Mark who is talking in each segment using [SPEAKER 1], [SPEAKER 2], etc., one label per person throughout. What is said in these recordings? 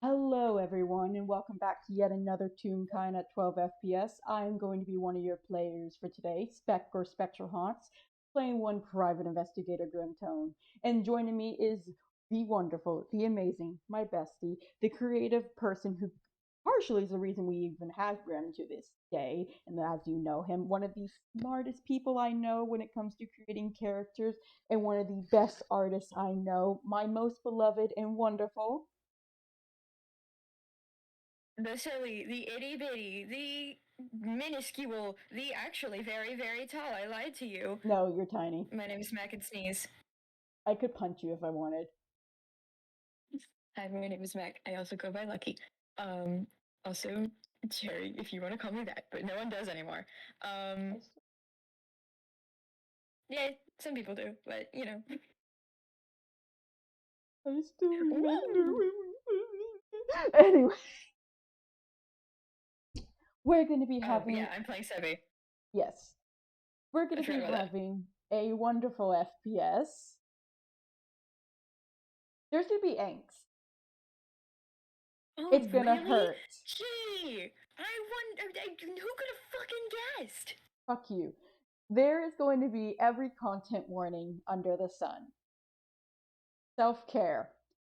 [SPEAKER 1] Hello, everyone, and welcome back to yet another Toonkind at 12 FPS. I am going to be one of your players for today, Spec or Spectral Haunts, playing one private investigator, Tome. And joining me is the wonderful, the amazing, my bestie, the creative person who partially is the reason we even have Grim to this day, and as you know him, one of the smartest people I know when it comes to creating characters, and one of the best artists I know, my most beloved and wonderful.
[SPEAKER 2] The silly, the itty bitty, the minuscule, the actually very, very tall. I lied to you.
[SPEAKER 1] No, you're tiny.
[SPEAKER 2] My name is Mac and Sneeze.
[SPEAKER 1] I could punch you if I wanted.
[SPEAKER 2] Hi, my name is Mac. I also go by Lucky. Also, Cherry, if you want to call me that, but no one does anymore. Yeah, some people do, but you know.
[SPEAKER 1] I still remember
[SPEAKER 2] Woo!
[SPEAKER 1] Anyway, we're going to be
[SPEAKER 2] Oh,
[SPEAKER 1] having,
[SPEAKER 2] yeah, I'm playing Sebbie.
[SPEAKER 1] yes, we're going
[SPEAKER 2] I
[SPEAKER 1] to be
[SPEAKER 2] forgot about that.
[SPEAKER 1] having a wonderful FPS. There's going to be angst.
[SPEAKER 2] Oh,
[SPEAKER 1] It's going to
[SPEAKER 2] really?
[SPEAKER 1] hurt.
[SPEAKER 2] Gee, I wonder, who could have fucking guessed?
[SPEAKER 1] Fuck you. There is going to be every content warning under the sun. Self care.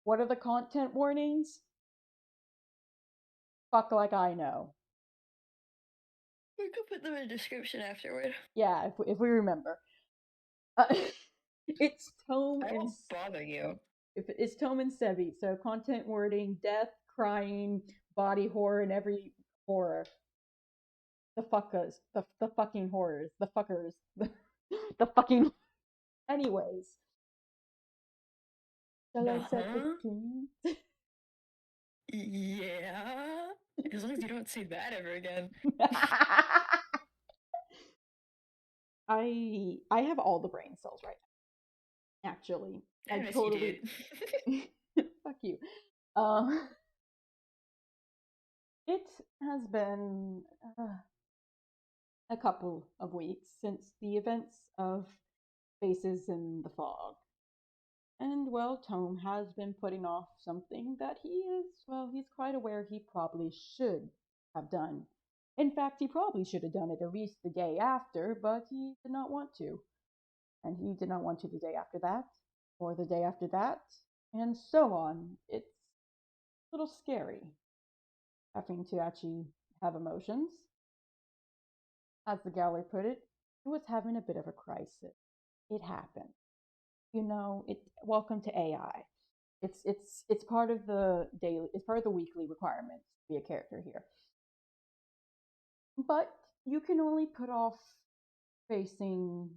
[SPEAKER 1] What are the content warnings? Fuck like I know.
[SPEAKER 2] We could put them in the description afterward.
[SPEAKER 1] Yeah, if we remember. Uh, it's Tome
[SPEAKER 2] I
[SPEAKER 1] and
[SPEAKER 2] won't bother you.
[SPEAKER 1] if it's Tome and Sebbie, so content wording, death, crying, body horror, and every horror. The fuckers, the fucking horrors, the fuckers, the fucking. Anyways, shall I set the
[SPEAKER 2] Uh-huh.
[SPEAKER 1] scene?
[SPEAKER 2] Yeah. As long as you don't say that ever again.
[SPEAKER 1] I have all the brain cells right now. Actually, I
[SPEAKER 2] I miss you,
[SPEAKER 1] totally.
[SPEAKER 2] dude.
[SPEAKER 1] Fuck you. Um, it has been a couple of weeks since the events of Faces in the Fog. And well, Tome has been putting off something that he's quite aware he probably should have done. In fact, he probably should have done it at least the day after, but he did not want to. And he did not want to the day after that, or the day after that, and so on. It's a little scary having to actually have emotions. As the gallery put it, he was having a bit of a crisis. It happened. Welcome to AI. It's part of the daily, it's part of the weekly requirements to be a character here. But you can only put off facing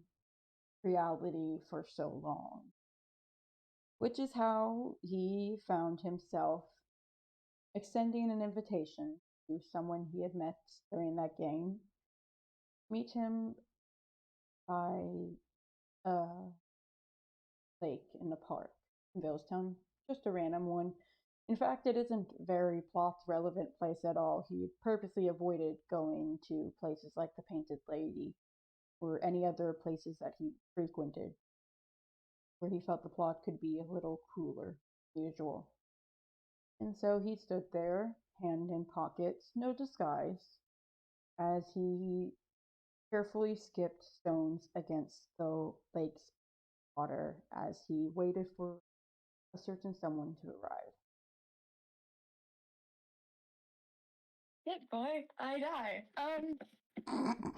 [SPEAKER 1] reality for so long, which is how he found himself extending an invitation to someone he had met during that game. Meet him by a lake in the park in Billstown, just a random one. In fact, it isn't a very plot relevant place at all. He purposely avoided going to places like the Painted Lady or any other places that he frequented where he felt the plot could be a little cooler than usual. And so he stood there, hand in pocket, no disguise, as he carefully skipped stones against the lake's water as he waited for a certain someone to arrive.
[SPEAKER 2] Shit, boy, I die.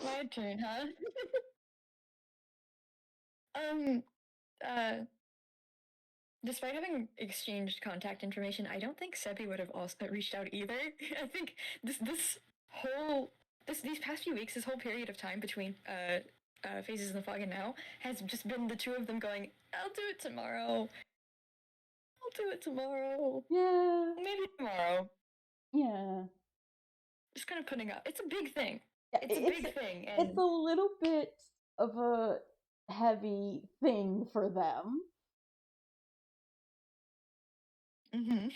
[SPEAKER 2] My turn, huh? um, uh, Despite having exchanged contact information, I don't think Sebbie would have also reached out either. I think this whole these past few weeks, this whole period of time between Phases in the Fog and now has just been the two of them going, I'll do it tomorrow. I'll do it tomorrow.
[SPEAKER 1] Yeah,
[SPEAKER 2] Maybe tomorrow.
[SPEAKER 1] yeah.
[SPEAKER 2] Just kind of putting up. It's a big thing.
[SPEAKER 1] Yeah,
[SPEAKER 2] It's a big thing,
[SPEAKER 1] it's
[SPEAKER 2] and
[SPEAKER 1] a little bit of a heavy thing for them.
[SPEAKER 2] mm-hmm.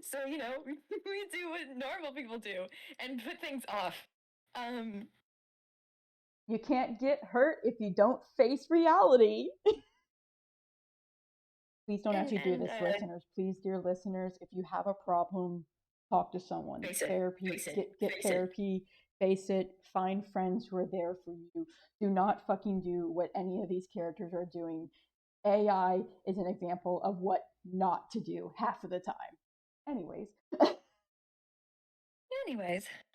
[SPEAKER 2] So you know we do what normal people do and put things off. Um,
[SPEAKER 1] You can't get hurt if you don't face reality. Please don't actually do this, listeners. Please, dear listeners, if you have a problem, talk to someone.
[SPEAKER 2] Face it.
[SPEAKER 1] Therapy,
[SPEAKER 2] Face it.
[SPEAKER 1] get
[SPEAKER 2] Face
[SPEAKER 1] therapy, face it, find friends who are there for you. Do not fucking do what any of these characters are doing. AI is an example of what not to do half of the time. Anyways.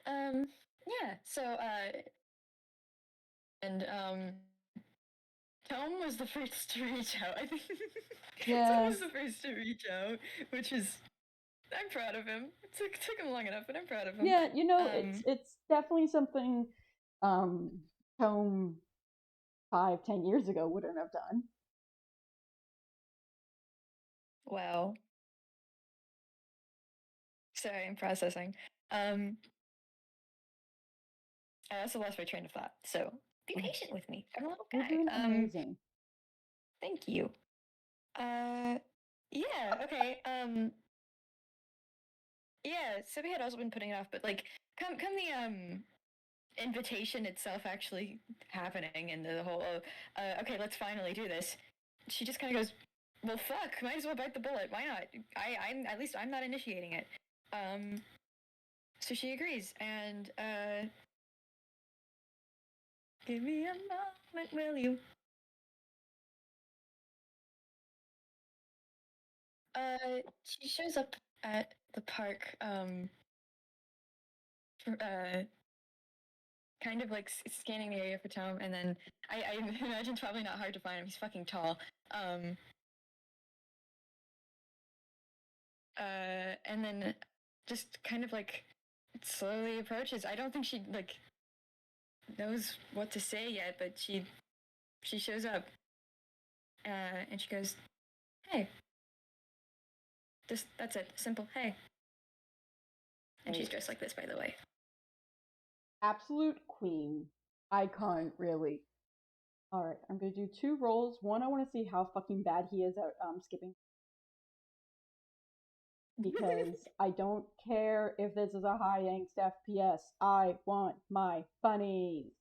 [SPEAKER 2] Yeah, so and Tome was the first to reach out. I think
[SPEAKER 1] Yeah.
[SPEAKER 2] Tome was the first to reach out, which is I'm proud of him. It took him long enough, but I'm proud of him.
[SPEAKER 1] Yeah, it's definitely something Tome 5-10 years ago wouldn't have done.
[SPEAKER 2] Wow. Sorry, I'm processing. I also lost my train of thought, so be patient with me. I'm a little guy.
[SPEAKER 1] You're doing amazing.
[SPEAKER 2] Thank you. Yeah, okay. Yeah, Sebbie had also been putting it off, but like, come the invitation itself actually happening, and the whole okay, let's finally do this. She just kind of goes, well, fuck, might as well bite the bullet. Why not? I'm at least I'm not initiating it. So she agrees, and give me a moment, will you? She shows up at the park, kind of like scanning the area for Tome, and then I imagine it's probably not hard to find him. He's fucking tall. And then just kind of like slowly approaches. I don't think she like knows what to say yet, but she shows up, and she goes, "Hey." That's it. Simple. Hey. And she's dressed like this, by the way.
[SPEAKER 1] Absolute queen. Icon, really. Alright, I'm gonna do 2 rolls. One, I want to see how fucking bad he is at skipping. Because I don't care if this is a high angst FPS. I want my bunnies.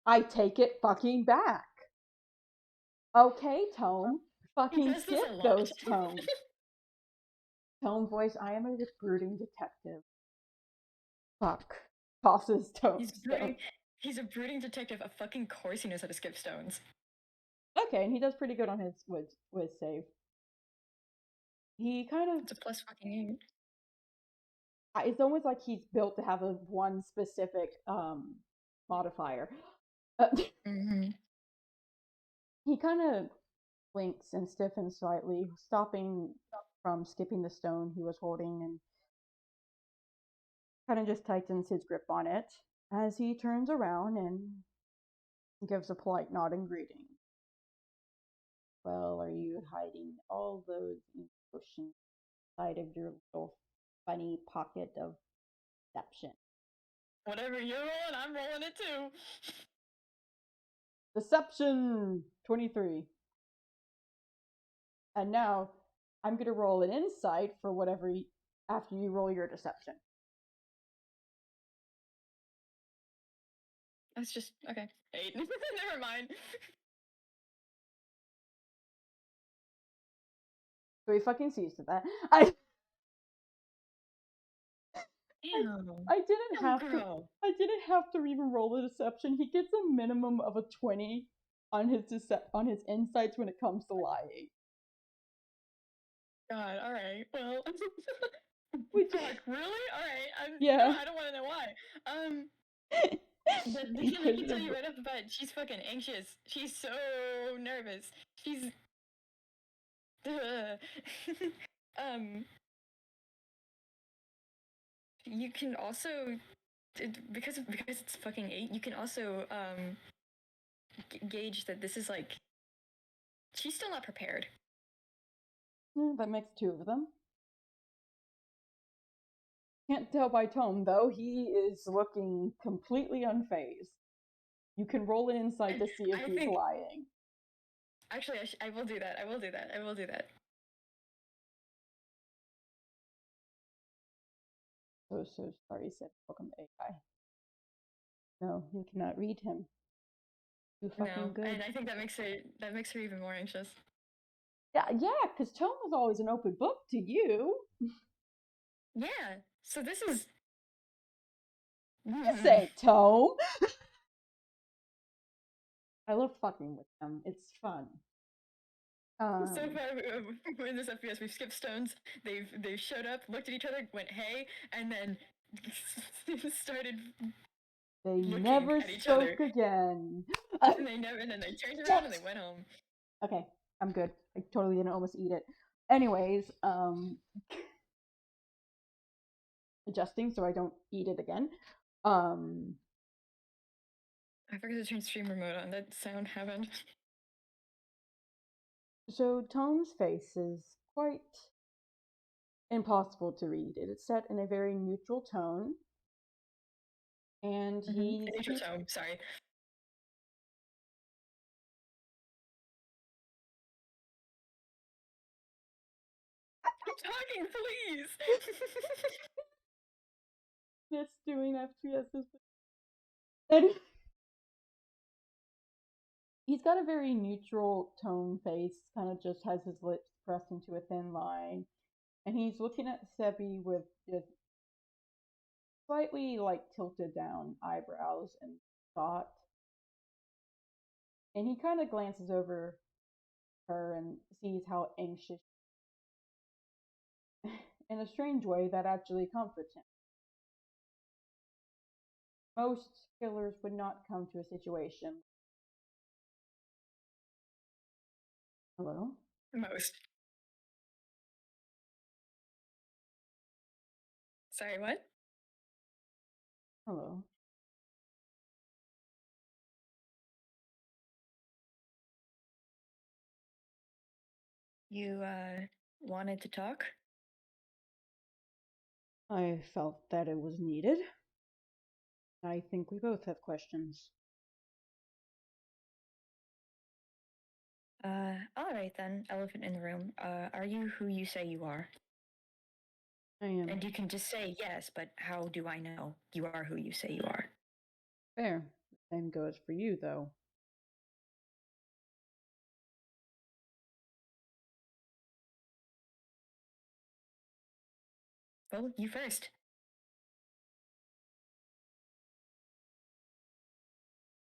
[SPEAKER 1] I take it fucking back. Okay, Tome. Fucking skip those tones. Tome voice, I am a brooding detective. Fuck. Tosses Tome.
[SPEAKER 2] He's a brooding detective. Of fucking course he knows how to skip stones.
[SPEAKER 1] Okay, and he does pretty good on his whiz save. He kind of...
[SPEAKER 2] It's a plus fucking 8.
[SPEAKER 1] It's almost like he's built to have a one specific modifier.
[SPEAKER 2] Mm-hmm.
[SPEAKER 1] He kind of blinks and stiffens slightly, stopping from skipping the stone he was holding, and kind of just tightens his grip on it as he turns around and gives a polite nod and greeting. Well, are you hiding all those emotions inside of your little funny pocket of deception?
[SPEAKER 2] Whatever you're rolling, I'm rolling it too.
[SPEAKER 1] Deception 23. And now I'm going to roll an insight for whatever after you roll your deception.
[SPEAKER 2] That's just okay. 8. Never mind.
[SPEAKER 1] So he fucking sees to that. I didn't have to. I didn't have to even roll a deception. He gets a minimum of a 20 on his insights when it comes to lying.
[SPEAKER 2] God, all right. Well, fuck, really? All right.
[SPEAKER 1] Yeah.
[SPEAKER 2] I don't want to know why. But let me tell you right off the bat, she's fucking anxious. She's so nervous. She's you can also because it's fucking 8, you can also gauge that this is like she's still not prepared.
[SPEAKER 1] That makes 2 of them. Can't tell by Tome, though. He is looking completely unfazed. You can roll an insight to see if he's lying.
[SPEAKER 2] Actually, I will do that. I will do that.
[SPEAKER 1] So sorry, said welcome to AI. No, you cannot read him. too
[SPEAKER 2] No,
[SPEAKER 1] fucking good.
[SPEAKER 2] and I think that makes her even more anxious.
[SPEAKER 1] Yeah, because Tome was always an open book to you.
[SPEAKER 2] Yeah. So this is.
[SPEAKER 1] This ain't Tome. I love fucking with them. It's fun.
[SPEAKER 2] So far in this FPS, we've skipped stones. They've showed up, looked at each other, went hey, and then started
[SPEAKER 1] They
[SPEAKER 2] looking
[SPEAKER 1] never
[SPEAKER 2] at each other.
[SPEAKER 1] spoke again.
[SPEAKER 2] And then they turned around and they went home.
[SPEAKER 1] Okay, I'm good. I totally didn't almost eat it. Anyways, adjusting so I don't eat it again.
[SPEAKER 2] I forgot to turn stream remote on. That sound happened.
[SPEAKER 1] So Tome's face is quite impossible to read. It is set in a very neutral tone, and he
[SPEAKER 2] Neutral
[SPEAKER 1] speaks.
[SPEAKER 2] tone. Sorry. I'm talking, please.
[SPEAKER 1] Yes, doing FPSs. And he's got a very neutral tone face, kind of just has his lips pressed into a thin line, and he's looking at Sebbie with just slightly like tilted down eyebrows and thought. And he kind of glances over her and sees how anxious. In a strange way, that actually comforts him. Most killers would not come to a situation. Hello?
[SPEAKER 2] Most. Sorry, what?
[SPEAKER 1] Hello.
[SPEAKER 2] You wanted to talk?
[SPEAKER 1] I felt that it was needed. I think we both have questions.
[SPEAKER 2] All right then. Elephant in the room. Are you who you say you are?
[SPEAKER 1] I am.
[SPEAKER 2] And you can just say yes, but how do I know you are who you say you are?
[SPEAKER 1] Fair. Same goes for you, though.
[SPEAKER 2] Well, you first.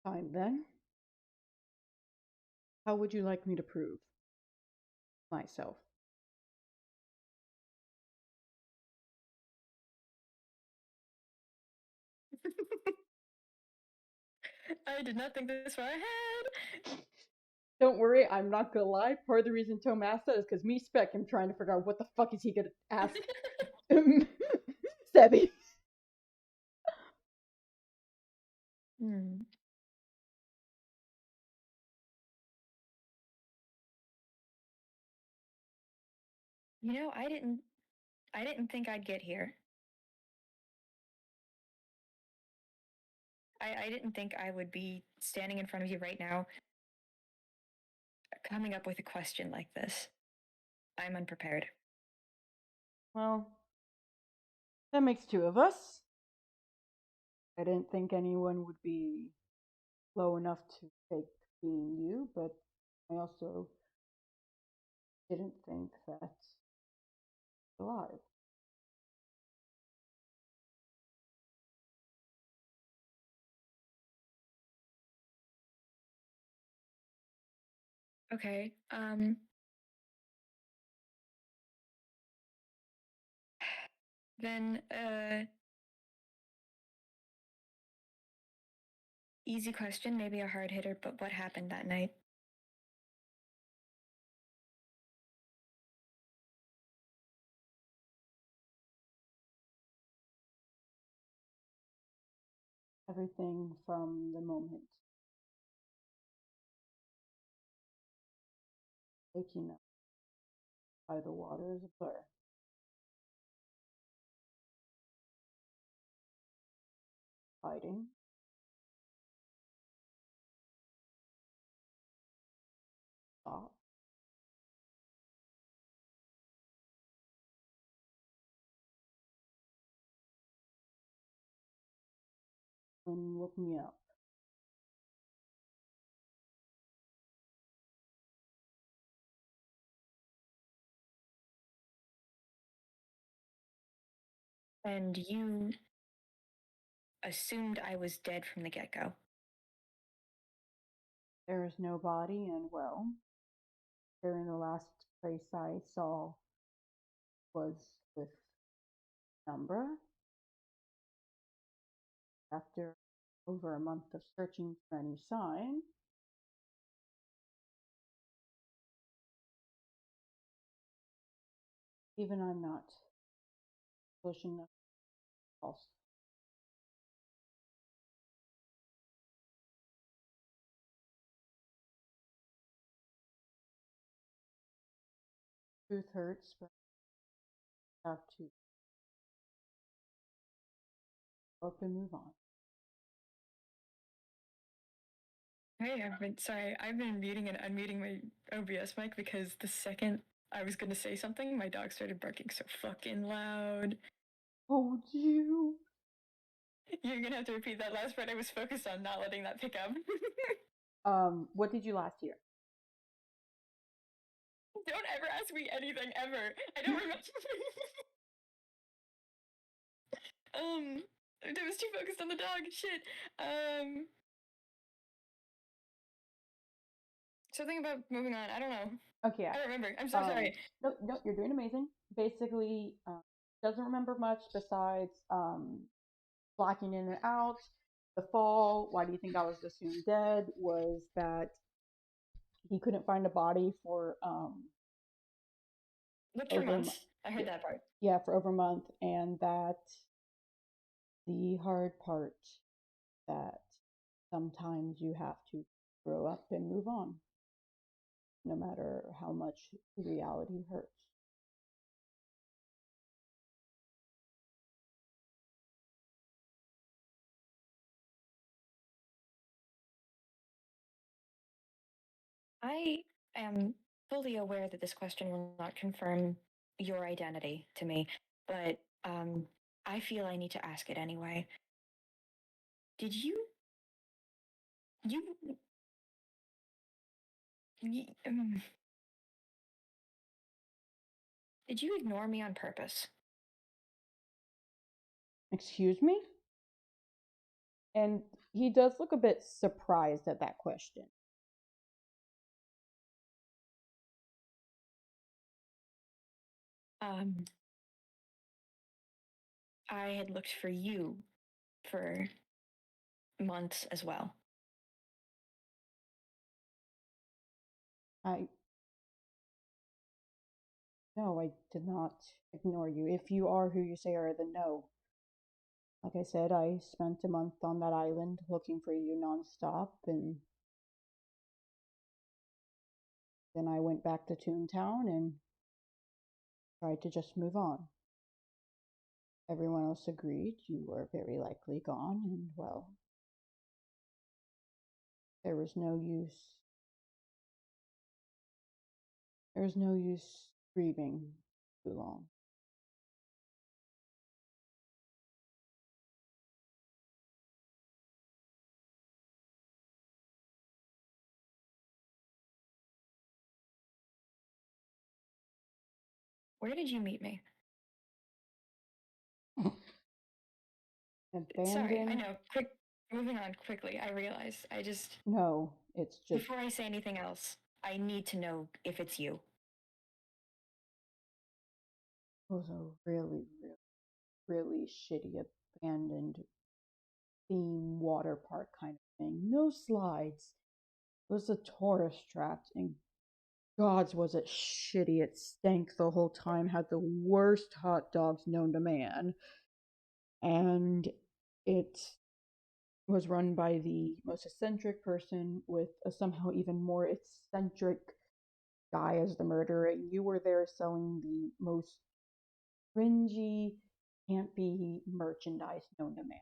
[SPEAKER 1] Fine then. How would you like me to prove myself?
[SPEAKER 2] I did not think this far ahead.
[SPEAKER 1] Don't worry, I'm not gonna lie. Part of the reason Tome asked that is because me spec him trying to figure out what the fuck is he gonna ask Sebbie.
[SPEAKER 2] Hmm. You know, I didn't think I'd get here. I didn't think I would be standing in front of you right now, coming up with a question like this. I'm unprepared.
[SPEAKER 1] Well, that makes two of us. I didn't think anyone would be low enough to take being you, but I also didn't think that alive.
[SPEAKER 2] Okay. Then easy question, maybe a hard hitter, but what happened that night?
[SPEAKER 1] Everything from the moment waking up by the water is a blur. Fighting, stop, and woke me up.
[SPEAKER 2] And you assumed I was dead from the get-go.
[SPEAKER 1] There is no body, and well, during the last place I saw was with Umbra. After over a month of searching for any sign, even I'm not pushing the pulse. Truth hurts, but I have to up and move on.
[SPEAKER 2] Hey, I've been muting and unmuting my OBS mic because the second I was gonna say something, my dog started barking so fucking loud.
[SPEAKER 1] Oh, you.
[SPEAKER 2] You're gonna have to repeat that last part. I was focused on not letting that pick up.
[SPEAKER 1] What did you last hear?
[SPEAKER 2] Don't ever ask me anything ever. I don't remember. I was too focused on the dog. Shit. Something about moving on. I don't know.
[SPEAKER 1] Okay, yeah.
[SPEAKER 2] I don't remember. I'm so sorry.
[SPEAKER 1] No, you're doing amazing. Basically, doesn't remember much besides blacking in and out. The fall, why do you think I was assumed dead? Was that he couldn't find a body for
[SPEAKER 2] Looked for months. I heard that part.
[SPEAKER 1] Yeah, for over a month, and that the hard part that sometimes you have to grow up and move on, no matter how much reality hurts.
[SPEAKER 2] I am fully aware that this question will not confirm your identity to me, but I feel I need to ask it anyway. Did you did you ignore me on purpose?
[SPEAKER 1] Excuse me? And he does look a bit surprised at that question.
[SPEAKER 2] I had looked for you for months as well.
[SPEAKER 1] No, I did not ignore you. If you are who you say are, then no. Like I said, I spent a month on that island looking for you nonstop, and then I went back to Toontown and tried to just move on. Everyone else agreed you were very likely gone, and well, there was no use. There was no use grieving too long.
[SPEAKER 2] Where did you meet me?
[SPEAKER 1] Abandoned?
[SPEAKER 2] Sorry, I know. Moving on quickly. I realize.
[SPEAKER 1] No, it's just.
[SPEAKER 2] Before I say anything else, I need to know if it's you.
[SPEAKER 1] It was a really, really, really shitty abandoned theme water park kind of thing. No slides. It was a tourist trap, and gods was it shitty. It stank the whole time, had the worst hot dogs known to man. And it was run by the most eccentric person with a somehow even more eccentric guy as the murderer. And you were there selling the most cringy, campy merchandise known to man.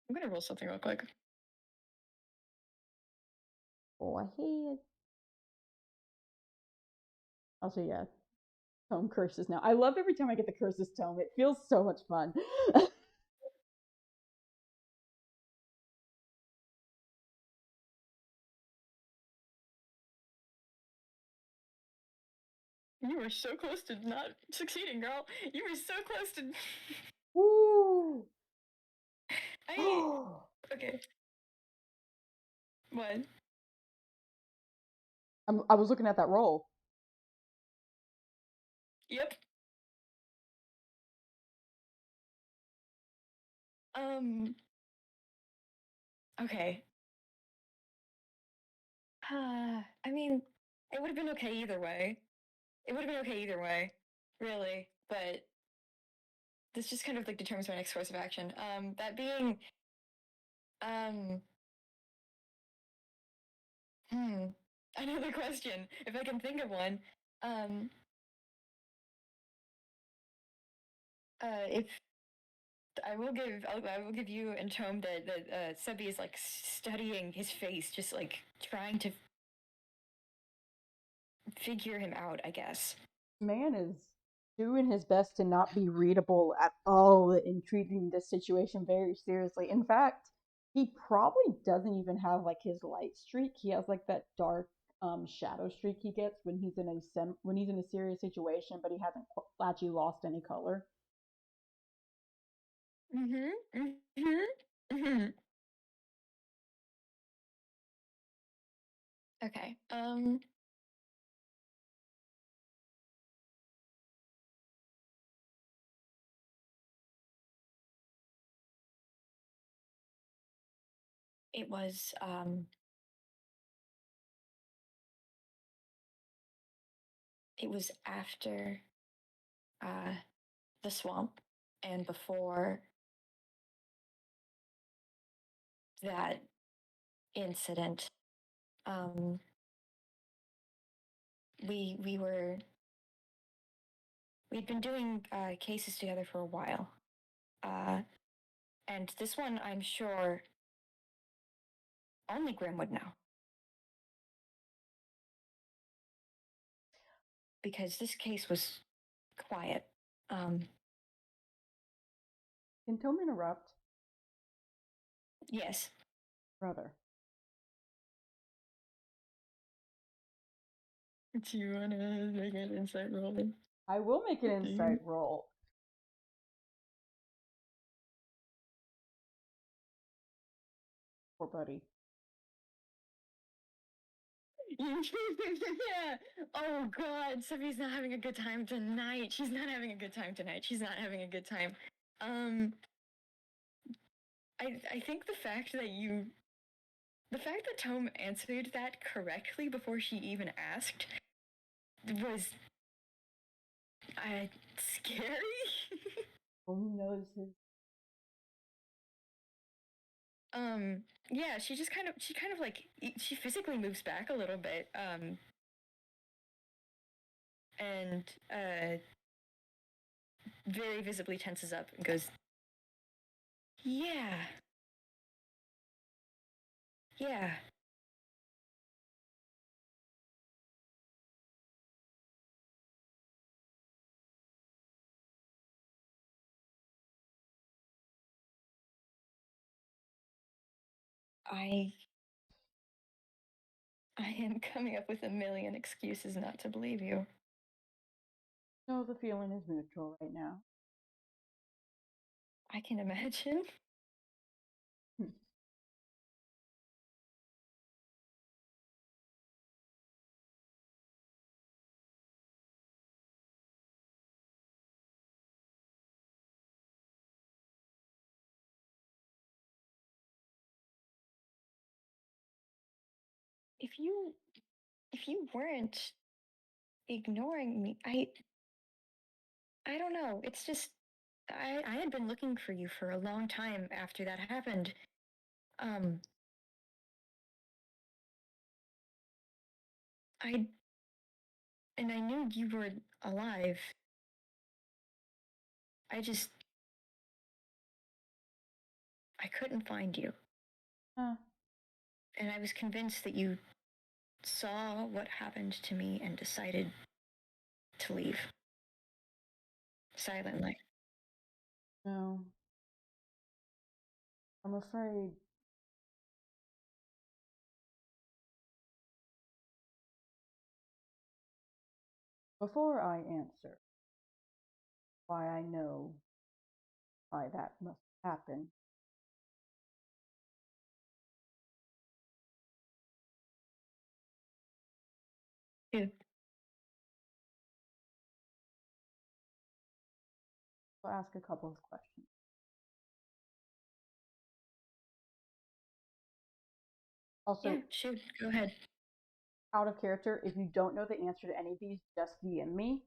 [SPEAKER 2] I'm gonna roll something real quick.
[SPEAKER 1] Go ahead. Also, yeah, Tome curses now. I love every time I get the curses Tome. It feels so much fun.
[SPEAKER 2] You were so close to not succeeding, girl. You were so close to.
[SPEAKER 1] Woo!
[SPEAKER 2] I. Okay. What?
[SPEAKER 1] I was looking at that roll.
[SPEAKER 2] Yep. Um. Okay. I mean, it would have been okay either way. It would have been okay either way, really. But this just kind of like determines my next course of action. That being, um, hmm, another question, if I can think of one. Um, if I will give you and Tome that Sebbie is like studying his face, just like trying to figure him out, I guess.
[SPEAKER 1] Man is doing his best to not be readable at all and treating this situation very seriously. In fact, he probably doesn't even have like his light streak. He has like that dark shadow streak he gets when he's in when he's in a serious situation, but he hasn't actually lost any color.
[SPEAKER 2] Mm-hmm. Mm-hmm. Mm-hmm. Okay. It was it was after uh the swamp and before that incident. Um, we were we'd been doing cases together for a while, uh, and this one I'm sure only Grim would know because this case was quiet. Um,
[SPEAKER 1] Can Tome interrupt?
[SPEAKER 2] yes.
[SPEAKER 1] Brother.
[SPEAKER 2] Do you want to make an insight roll?
[SPEAKER 1] I will make an
[SPEAKER 2] Do you?
[SPEAKER 1] insight roll. Poor buddy.
[SPEAKER 2] Yeah. Oh God, Sophie's not having a good time tonight. She's not having a good time tonight. She's not having a good time. Um, I think the fact that Tome answered that correctly before she even asked was scary.
[SPEAKER 1] Tome knows his.
[SPEAKER 2] Yeah, she kind of like she physically moves back a little bit. And very visibly tenses up and goes, "Yeah, yeah." I I am coming up with a million excuses not to believe you.
[SPEAKER 1] No, the feeling is mutual right now.
[SPEAKER 2] I can imagine. If you weren't ignoring me, I don't know. It's just I had been looking for you for a long time after that happened. Um, I and I knew you were alive. I just I couldn't find you.
[SPEAKER 1] Huh.
[SPEAKER 2] And I was convinced that you saw what happened to me and decided to leave silently.
[SPEAKER 1] No, I'm afraid. Before I answer why I know why that must happen,
[SPEAKER 2] Yeah.
[SPEAKER 1] I'll ask a couple of questions. Also,
[SPEAKER 2] Yeah, shoot, go ahead.
[SPEAKER 1] out of character, if you don't know the answer to any of these, just DM me.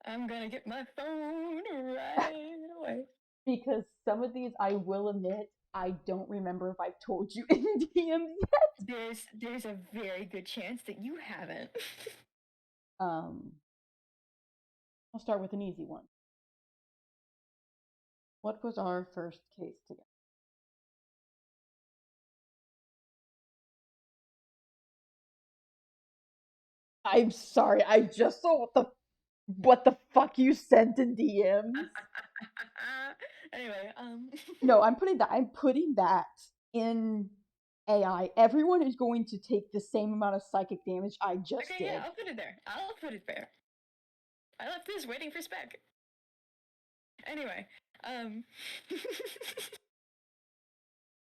[SPEAKER 2] I'm gonna get my phone right away.
[SPEAKER 1] Because some of these, I will admit, I don't remember if I've told you in DMs yet.
[SPEAKER 2] There's a very good chance that you haven't.
[SPEAKER 1] Um, I'll start with an easy one. What was our first case together? I'm sorry, I just saw what the fuck you sent in DMs.
[SPEAKER 2] Anyway,
[SPEAKER 1] No, I'm putting that in AI. Everyone is going to take the same amount of psychic damage I just
[SPEAKER 2] okay,
[SPEAKER 1] did.
[SPEAKER 2] yeah, I'll put it there. I'll put it there. I left this waiting for spec. Anyway,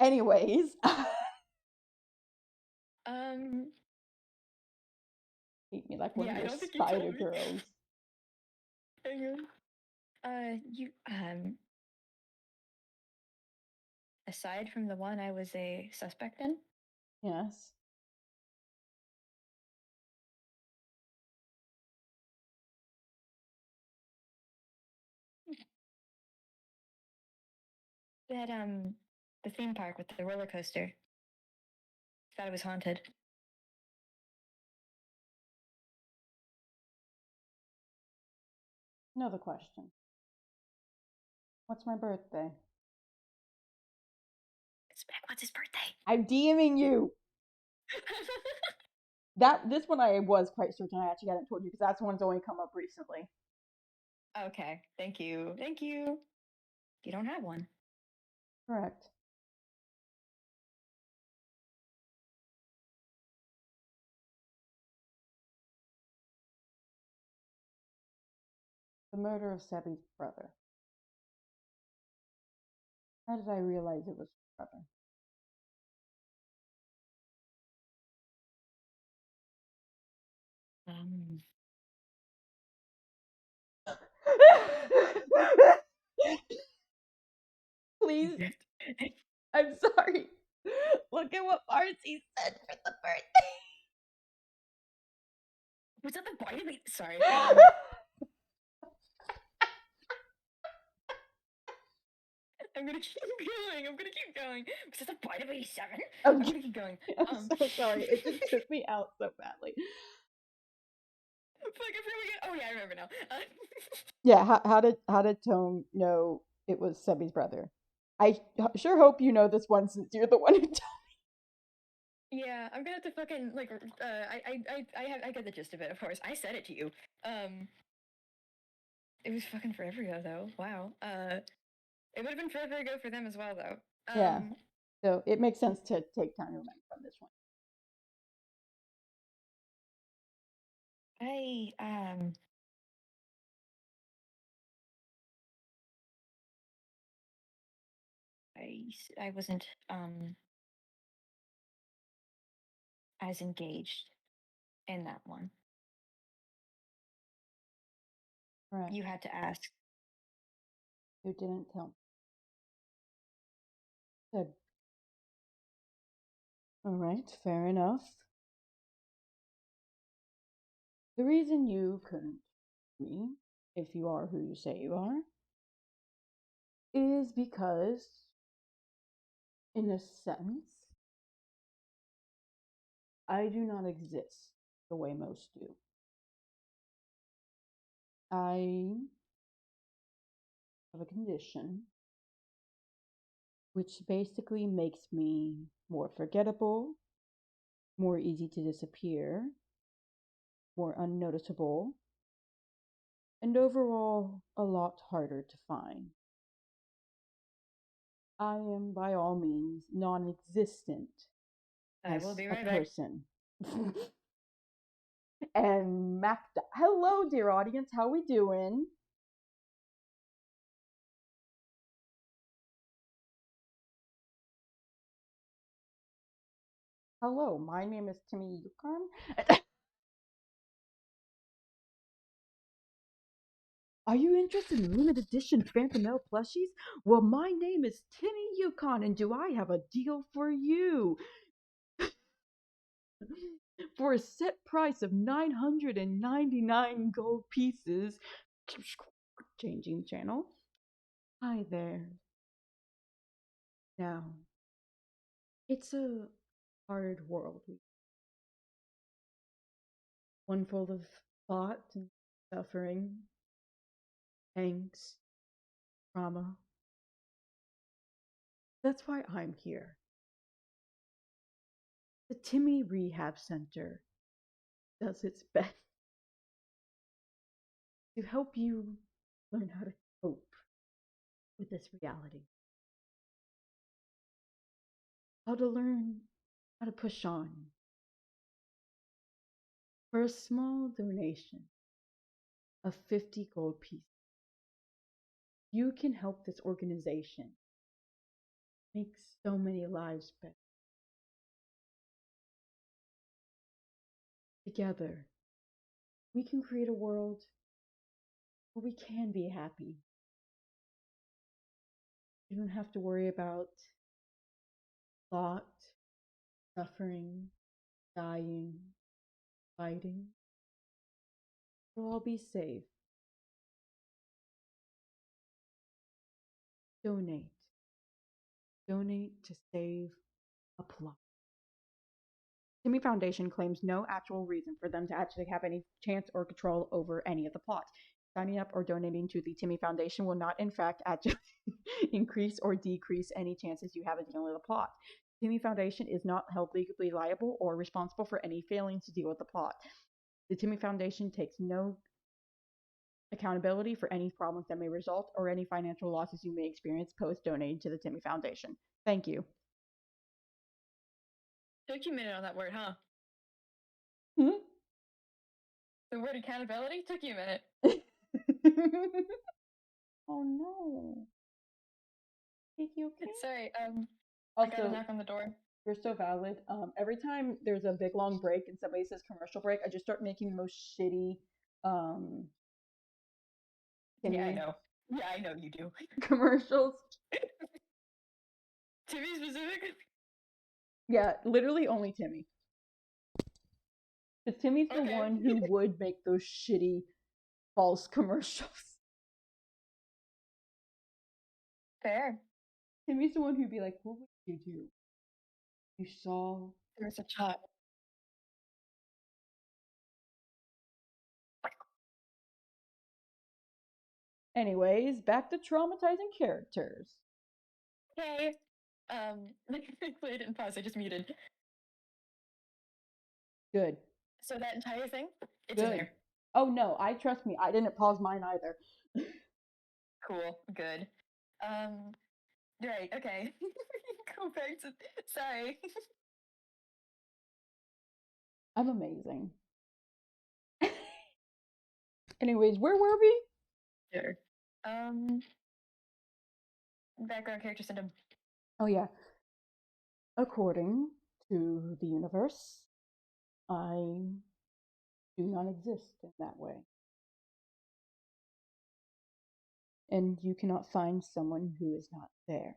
[SPEAKER 1] Anyways, hate me like one
[SPEAKER 2] yeah,
[SPEAKER 1] of
[SPEAKER 2] I
[SPEAKER 1] your
[SPEAKER 2] don't think you
[SPEAKER 1] spider
[SPEAKER 2] told me.
[SPEAKER 1] girls.
[SPEAKER 2] Hang on. You aside from the one I was a suspect in,
[SPEAKER 1] Yes.
[SPEAKER 2] that the theme park with the roller coaster. Thought it was haunted.
[SPEAKER 1] Another question. What's my birthday?
[SPEAKER 2] Spec, what's his birthday?
[SPEAKER 1] I'm DMing you. This one I was quite certain I actually hadn't told you because that's one that's only come up recently.
[SPEAKER 2] Okay, thank you. Thank you. You don't have one.
[SPEAKER 1] Correct. The murder of Sebbie's brother. How did I realize it was his brother?
[SPEAKER 2] Um,
[SPEAKER 1] Please, I'm sorry. Look at what Marcy said for the birthday.
[SPEAKER 2] was that the vitamin? Sorry. I'm gonna keep going. I'm gonna keep going. Was that the vitamin 87? I'm gonna keep going.
[SPEAKER 1] I'm so sorry. It just took me out so badly.
[SPEAKER 2] Fuck, I forgot. Oh yeah, I remember now.
[SPEAKER 1] Yeah, how did Tome know it was Sebbie's brother? I sure hope you know this one since you're the one who told.
[SPEAKER 2] Yeah, I'm gonna have to fucking like. I get the gist of it. Of course, I said it to you. It was fucking forever ago though. Wow. It would have been forever ago for them as well though.
[SPEAKER 1] Yeah, so it makes sense to take time to remember from this one.
[SPEAKER 2] I wasn't as engaged in that one.
[SPEAKER 1] Right.
[SPEAKER 2] You had to ask.
[SPEAKER 1] You didn't tell me. Good. All right, fair enough. The reason you couldn't me, if you are who you say you are, is because, in a sense, I do not exist the way most do. I have a condition which basically makes me more forgettable, more easy to disappear, more unnoticeable, and overall a lot harder to find. I am by all means non existent
[SPEAKER 2] I will
[SPEAKER 1] as
[SPEAKER 2] be
[SPEAKER 1] a
[SPEAKER 2] right back.
[SPEAKER 1] person. And Mac. Hello, dear audience. How we doing? Hello, my name is Timmy Yukon. Are you interested in limited edition Phantom Mail plushies? Well, my name is Timmy Yukon, and do I have a deal for you? For a set price of 999 gold pieces. Changing channel. Hi there. Now, it's a hard world. One full of thought and suffering, angst, trauma. That's why I'm here. The Timmy Rehab Center does its best to help you learn how to cope with this reality. How to learn how to push on. For a small donation of 50 gold pieces, you can help this organization make so many lives better. Together, we can create a world where we can be happy. You don't have to worry about thought, suffering, dying, fighting. We'll all be safe. Donate. Donate to save a plot. Timmy Foundation claims no actual reason for them to actually have any chance or control over any of the plots. Signing up or donating to the Timmy Foundation will not, in fact, actually increase or decrease any chances you have of dealing with the plot. Timmy Foundation is not held legally liable or responsible for any failing to deal with the plot. The Timmy Foundation takes no accountability for any problems that may result or any financial losses you may experience post donating to the Timmy Foundation. Thank you.
[SPEAKER 2] Took you a minute on that word, huh?
[SPEAKER 1] Hmm?
[SPEAKER 2] The word accountability took you a minute.
[SPEAKER 1] Oh no. Is he okay?
[SPEAKER 2] Sorry, I got a
[SPEAKER 1] Also,
[SPEAKER 2] knock on the door.
[SPEAKER 1] you're so valid. Every time there's a big long break and somebody says commercial break, I just start making the most shitty
[SPEAKER 2] Yeah, I
[SPEAKER 1] Timmy
[SPEAKER 2] know. Yeah, I know you do.
[SPEAKER 1] commercials.
[SPEAKER 2] Timmy specific?
[SPEAKER 1] Yeah, literally only Timmy. Because Timmy's the
[SPEAKER 2] Okay.
[SPEAKER 1] one who would make those shitty false commercials.
[SPEAKER 2] Fair.
[SPEAKER 1] Timmy's the one who'd be like, what would you do? You saw.
[SPEAKER 2] There was a shot.
[SPEAKER 1] Anyways, back to traumatizing characters.
[SPEAKER 2] Okay. Thankfully I didn't pause, I just muted.
[SPEAKER 1] Good.
[SPEAKER 2] So that entire thing, it's in
[SPEAKER 1] Good.
[SPEAKER 2] there.
[SPEAKER 1] Oh no, trust me, I didn't pause mine either.
[SPEAKER 2] Cool. Good. Right, okay. Go back to sorry.
[SPEAKER 1] I'm amazing. Anyways, where were we?
[SPEAKER 2] Sure. Background character syndrome.
[SPEAKER 1] Oh yeah. According to the universe, I do not exist in that way. And you cannot find someone who is not there.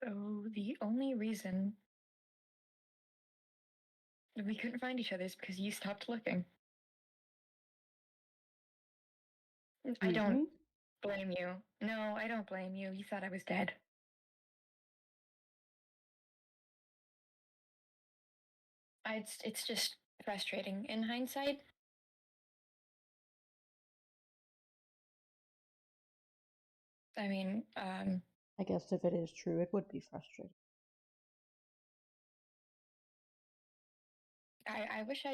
[SPEAKER 2] So the only reason we couldn't find each other is because you stopped looking. I
[SPEAKER 1] Excuse
[SPEAKER 2] don't
[SPEAKER 1] me?
[SPEAKER 2] blame you. No, I don't blame you. You thought I was dead. It's just frustrating in hindsight. I mean,
[SPEAKER 1] I guess if it is true, it would be frustrating.
[SPEAKER 2] I wish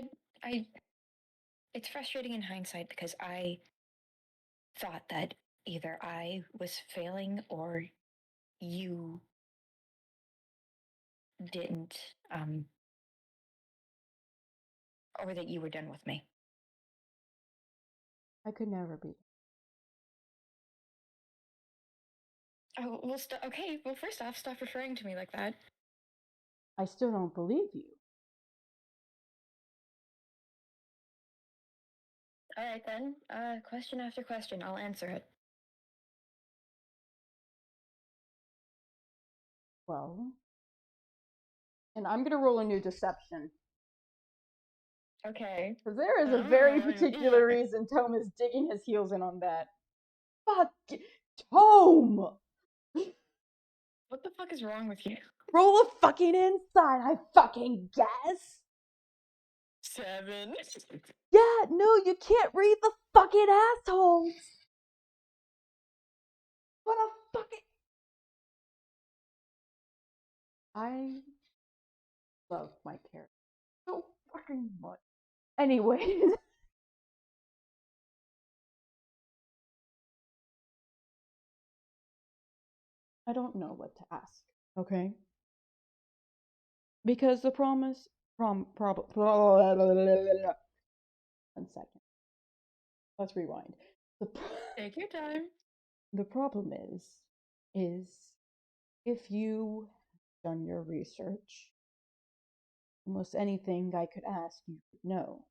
[SPEAKER 2] it's frustrating in hindsight because I thought that either I was failing or you didn't, or that you were done with me.
[SPEAKER 1] I could never be.
[SPEAKER 2] Oh, well, okay, well, first off, stop referring to me like that.
[SPEAKER 1] I still don't believe you.
[SPEAKER 2] All right, then. Question after question. I'll answer it.
[SPEAKER 1] Well, and I'm gonna roll a new deception.
[SPEAKER 2] Okay.
[SPEAKER 1] Because there is a very particular reason Tome is digging his heels in on that. Fuck Tome!
[SPEAKER 2] What the fuck is wrong with you?
[SPEAKER 1] Roll a fucking insight, I fucking guess!
[SPEAKER 2] 7.
[SPEAKER 1] Yeah, no, you can't read the fucking assholes! What a fucking... I love my character so fucking much. Anyways. I don't know what to ask, okay? Because the promise... One second. Let's rewind.
[SPEAKER 2] Take your time.
[SPEAKER 1] The problem is if you done your research, almost anything I could ask you could know.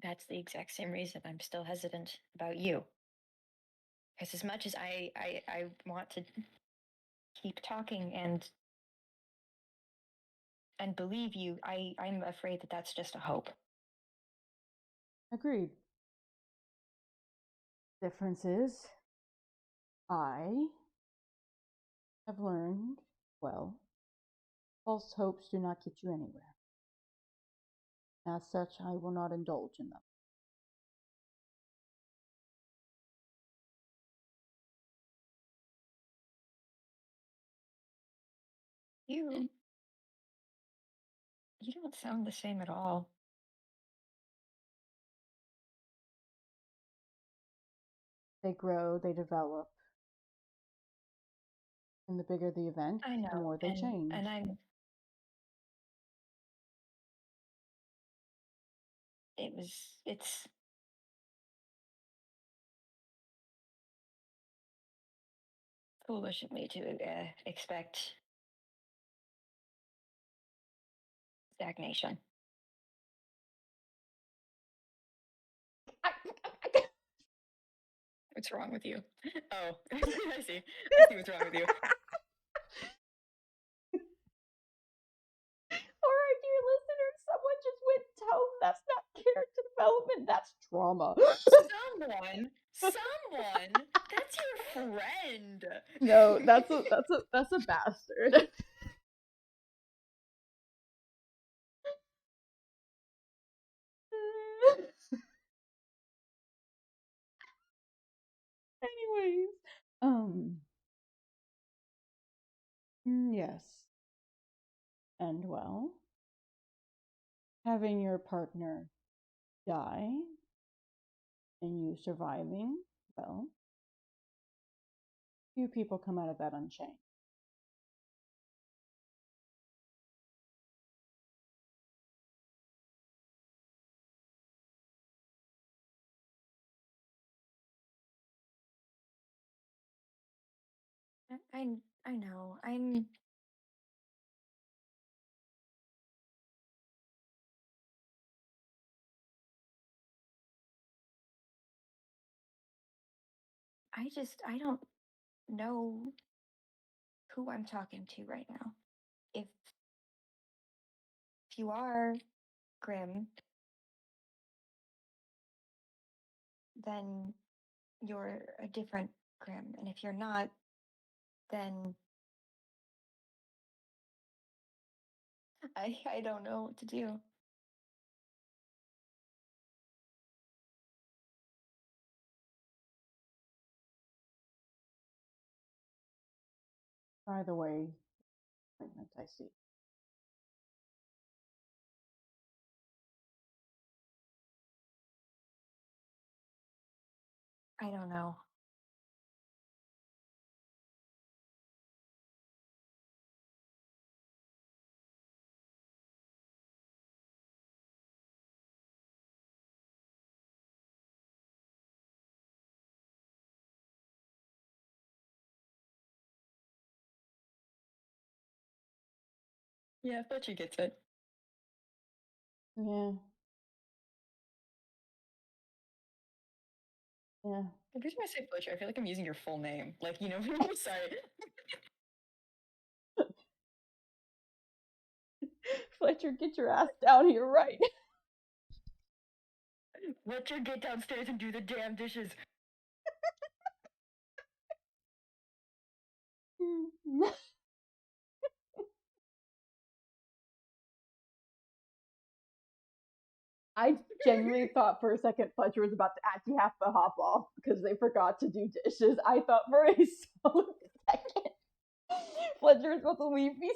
[SPEAKER 2] That's the exact same reason I'm still hesitant about you. Because as much as I want to keep talking and believe you, I'm afraid that that's just a hope.
[SPEAKER 1] Agreed. Difference is, I have learned, well, false hopes do not get you anywhere. As such, I will not indulge in them.
[SPEAKER 2] You don't sound the same at all.
[SPEAKER 1] They grow, they develop. And the bigger the event,
[SPEAKER 2] I know,
[SPEAKER 1] the more they change.
[SPEAKER 2] and it's foolish of me to expect stagnation. What's wrong with you? Oh, I see. I see what's wrong with you.
[SPEAKER 1] Alright, dear listeners, someone just went Tome. That's not character development, that's trauma.
[SPEAKER 2] Someone, that's your friend.
[SPEAKER 1] No, that's a bastard. Anyways, yes. And well, having your partner die and you surviving, well, few people come out of that unchanged.
[SPEAKER 2] I know. I don't know who I'm talking to right now. If you are Grim, then you're a different Grim, and if you're not, then I don't know what to do.
[SPEAKER 1] By the way, I see.
[SPEAKER 2] I don't know. Yeah, Fletcher gets it.
[SPEAKER 1] Yeah. Yeah.
[SPEAKER 2] Every time I say Fletcher, I feel like I'm using your full name. Like, you know, sorry.
[SPEAKER 1] Fletcher, get your ass down here right
[SPEAKER 2] Fletcher, get downstairs and do the damn dishes.
[SPEAKER 1] now. I genuinely thought for a second Fletcher was about to actually have to hop off because they forgot to do dishes. I thought for a solid second Fletcher was about to leave me.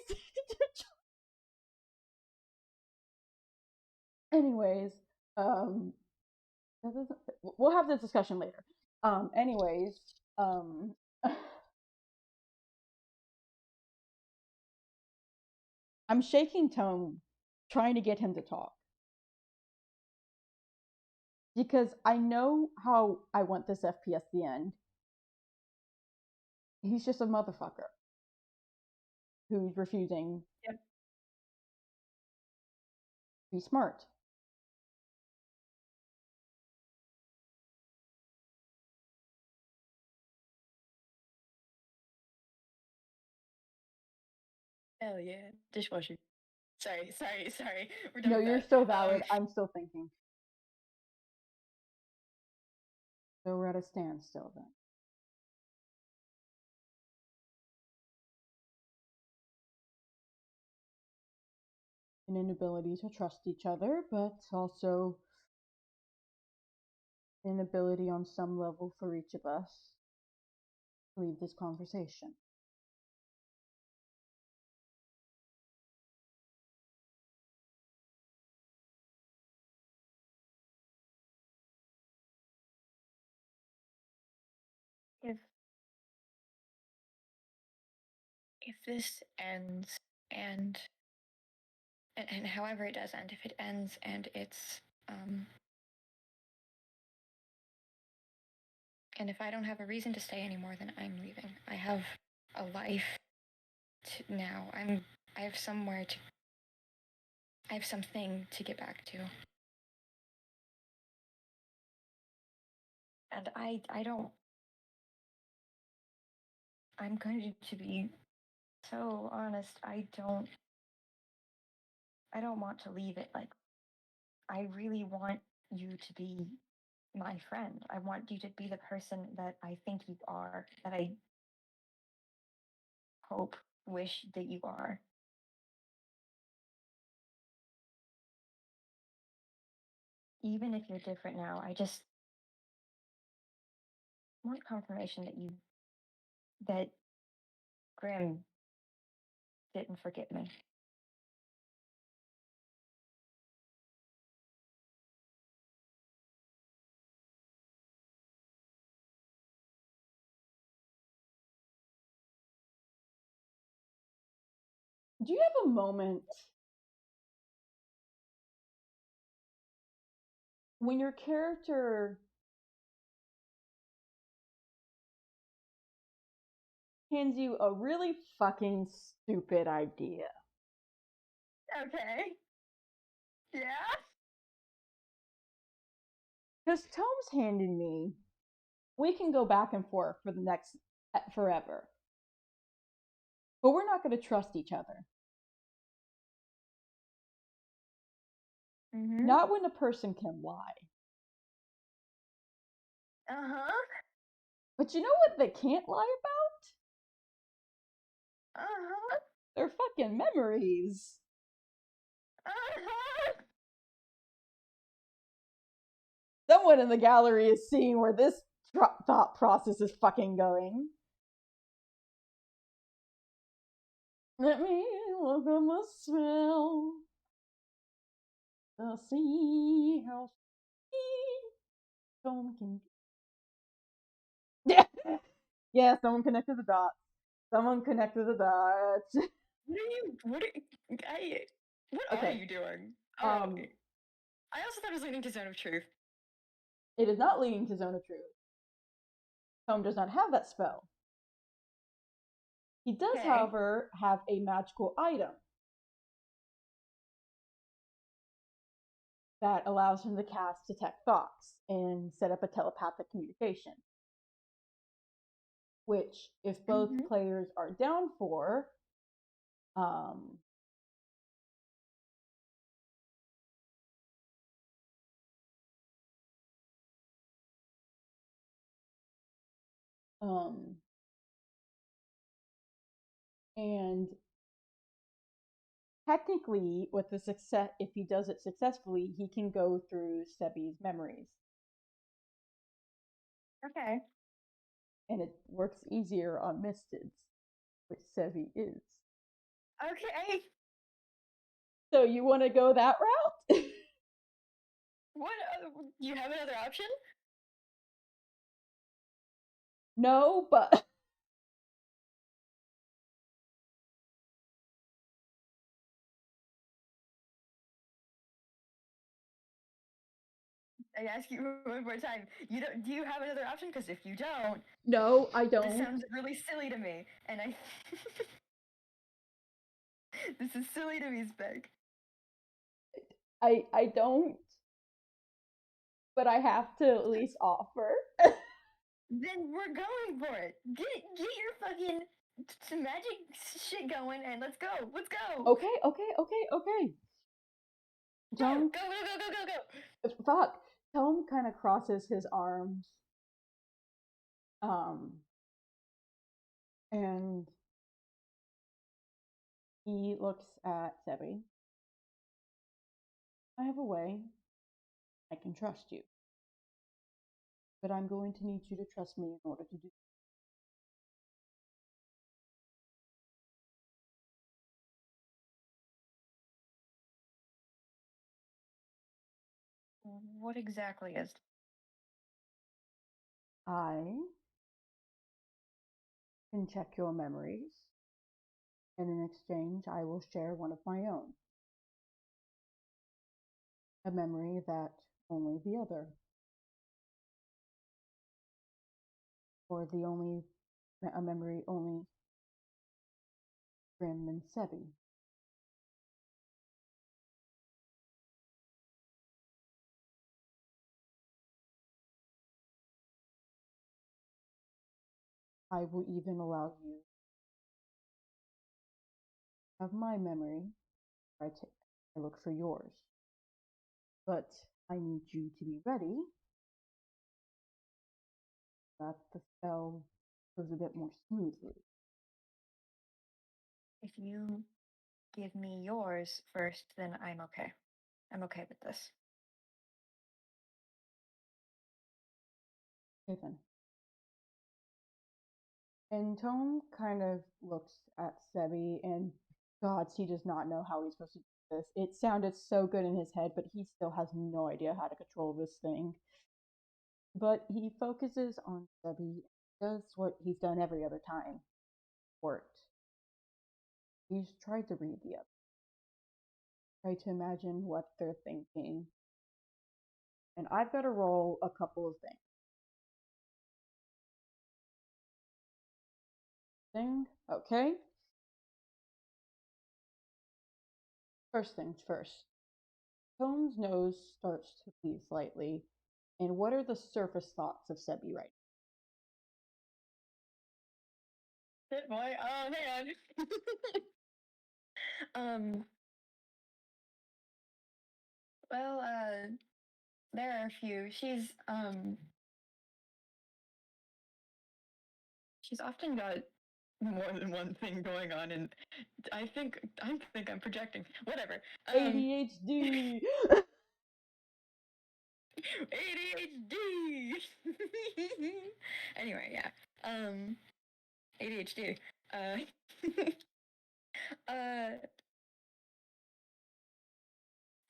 [SPEAKER 1] Anyways, um, we'll have this discussion later. Anyways, I'm shaking Tome, trying to get him to talk because I know how I want this FPS to end. He's just a motherfucker who's refusing
[SPEAKER 2] Yep.
[SPEAKER 1] to be smart.
[SPEAKER 2] Hell yeah. Dishwasher. Sorry. We're done
[SPEAKER 1] No,
[SPEAKER 2] with
[SPEAKER 1] you're
[SPEAKER 2] that.
[SPEAKER 1] so valid. I'm still thinking. So we're at a standstill then. An inability to trust each other, but also an inability on some level for each of us to leave this conversation.
[SPEAKER 2] If this ends and and however it does end, if it ends and it's and if I don't have a reason to stay anymore, then I'm leaving. I have a life now. I have somewhere to I have something to get back to. And I don't I'm going to be so honest, I don't want to leave it. Like, I really want you to be my friend. I want you to be the person that I think you are, that I hope, wish that you are. Even if you're different now, I just want confirmation that Grim didn't forget me.
[SPEAKER 1] Do you have a moment when your character hands you a really fucking stupid idea?
[SPEAKER 2] Okay. Yeah.
[SPEAKER 1] Because Tome's handing me, we can go back and forth for the next forever, but we're not going to trust each other.
[SPEAKER 2] Mm-hmm.
[SPEAKER 1] Not when a person can lie.
[SPEAKER 2] Uh-huh.
[SPEAKER 1] But you know what they can't lie about?
[SPEAKER 2] Uh-huh.
[SPEAKER 1] Their fucking memories.
[SPEAKER 2] Uh-huh.
[SPEAKER 1] Someone in the gallery is seeing where this thought process is fucking going. Let me look at the smell. To see how sweet Tome can be. Yeah, someone connected the dots. Someone connected the dots.
[SPEAKER 2] What are
[SPEAKER 1] Okay.
[SPEAKER 2] you doing? Oh,
[SPEAKER 1] Um,
[SPEAKER 2] I also thought it was leading to Zone of Truth.
[SPEAKER 1] it is not leading to Zone of Truth. Tome does not have that spell. He does,
[SPEAKER 2] Okay.
[SPEAKER 1] however, have a magical item that allows him to cast Detect Thoughts and set up a telepathic communication. Which, if both
[SPEAKER 2] Mm-hmm.
[SPEAKER 1] players are down for, um, um, and technically, with the success, if he does it successfully, he can go through Sebbie's memories,
[SPEAKER 2] Okay.
[SPEAKER 1] and it works easier on Misteds, which Sebbie is.
[SPEAKER 2] Okay.
[SPEAKER 1] So you want to go that route?
[SPEAKER 2] What? Do you have another option?
[SPEAKER 1] No, but
[SPEAKER 2] I ask you one more time. You don't? Do you have another option? Because if you don't,
[SPEAKER 1] no, I
[SPEAKER 2] this
[SPEAKER 1] don't.
[SPEAKER 2] sounds really silly to me, and I. This is silly to me, Spec.
[SPEAKER 1] I don't, but I have to at least offer.
[SPEAKER 2] Then we're going for it. Get your fucking magic shit going, and let's go. Let's go.
[SPEAKER 1] Okay, okay, okay, okay.
[SPEAKER 2] Go
[SPEAKER 1] Tome,
[SPEAKER 2] go go go go go go.
[SPEAKER 1] fuck. Tome kind of crosses his arms, um, and he looks at Sebbie. I have a way I can trust you, but I'm going to need you to trust me in order to do.
[SPEAKER 2] What exactly is?
[SPEAKER 1] I can check your memories, and in exchange, I will share one of my own. A memory that only the other, or a memory only Grim and Sebbie. I will even allow you to have my memory. I look for yours, but I need you to be ready that the spell goes a bit more smoothly.
[SPEAKER 2] If you give me yours first, then I'm okay. I'm okay with this.
[SPEAKER 1] Nathan. And Tome kind of looks at Sebbie and gods, he does not know how he's supposed to do this. It sounded so good in his head, but he still has no idea how to control this thing. But he focuses on Sebbie, does what he's done every other time. Worked. He's tried to read the other. Tried to imagine what they're thinking. And I've got to roll a couple of things. Okay. First things first. Tone's nose starts to bleed slightly. And what are the surface thoughts of Sebbie right
[SPEAKER 2] Shit, boy. Hang on. Well, there are a few. She's often got more than one thing going on, and I think I'm projecting. Whatever.
[SPEAKER 1] ADHD.
[SPEAKER 2] ADHD. Anyway, yeah. ADHD. Uh, uh,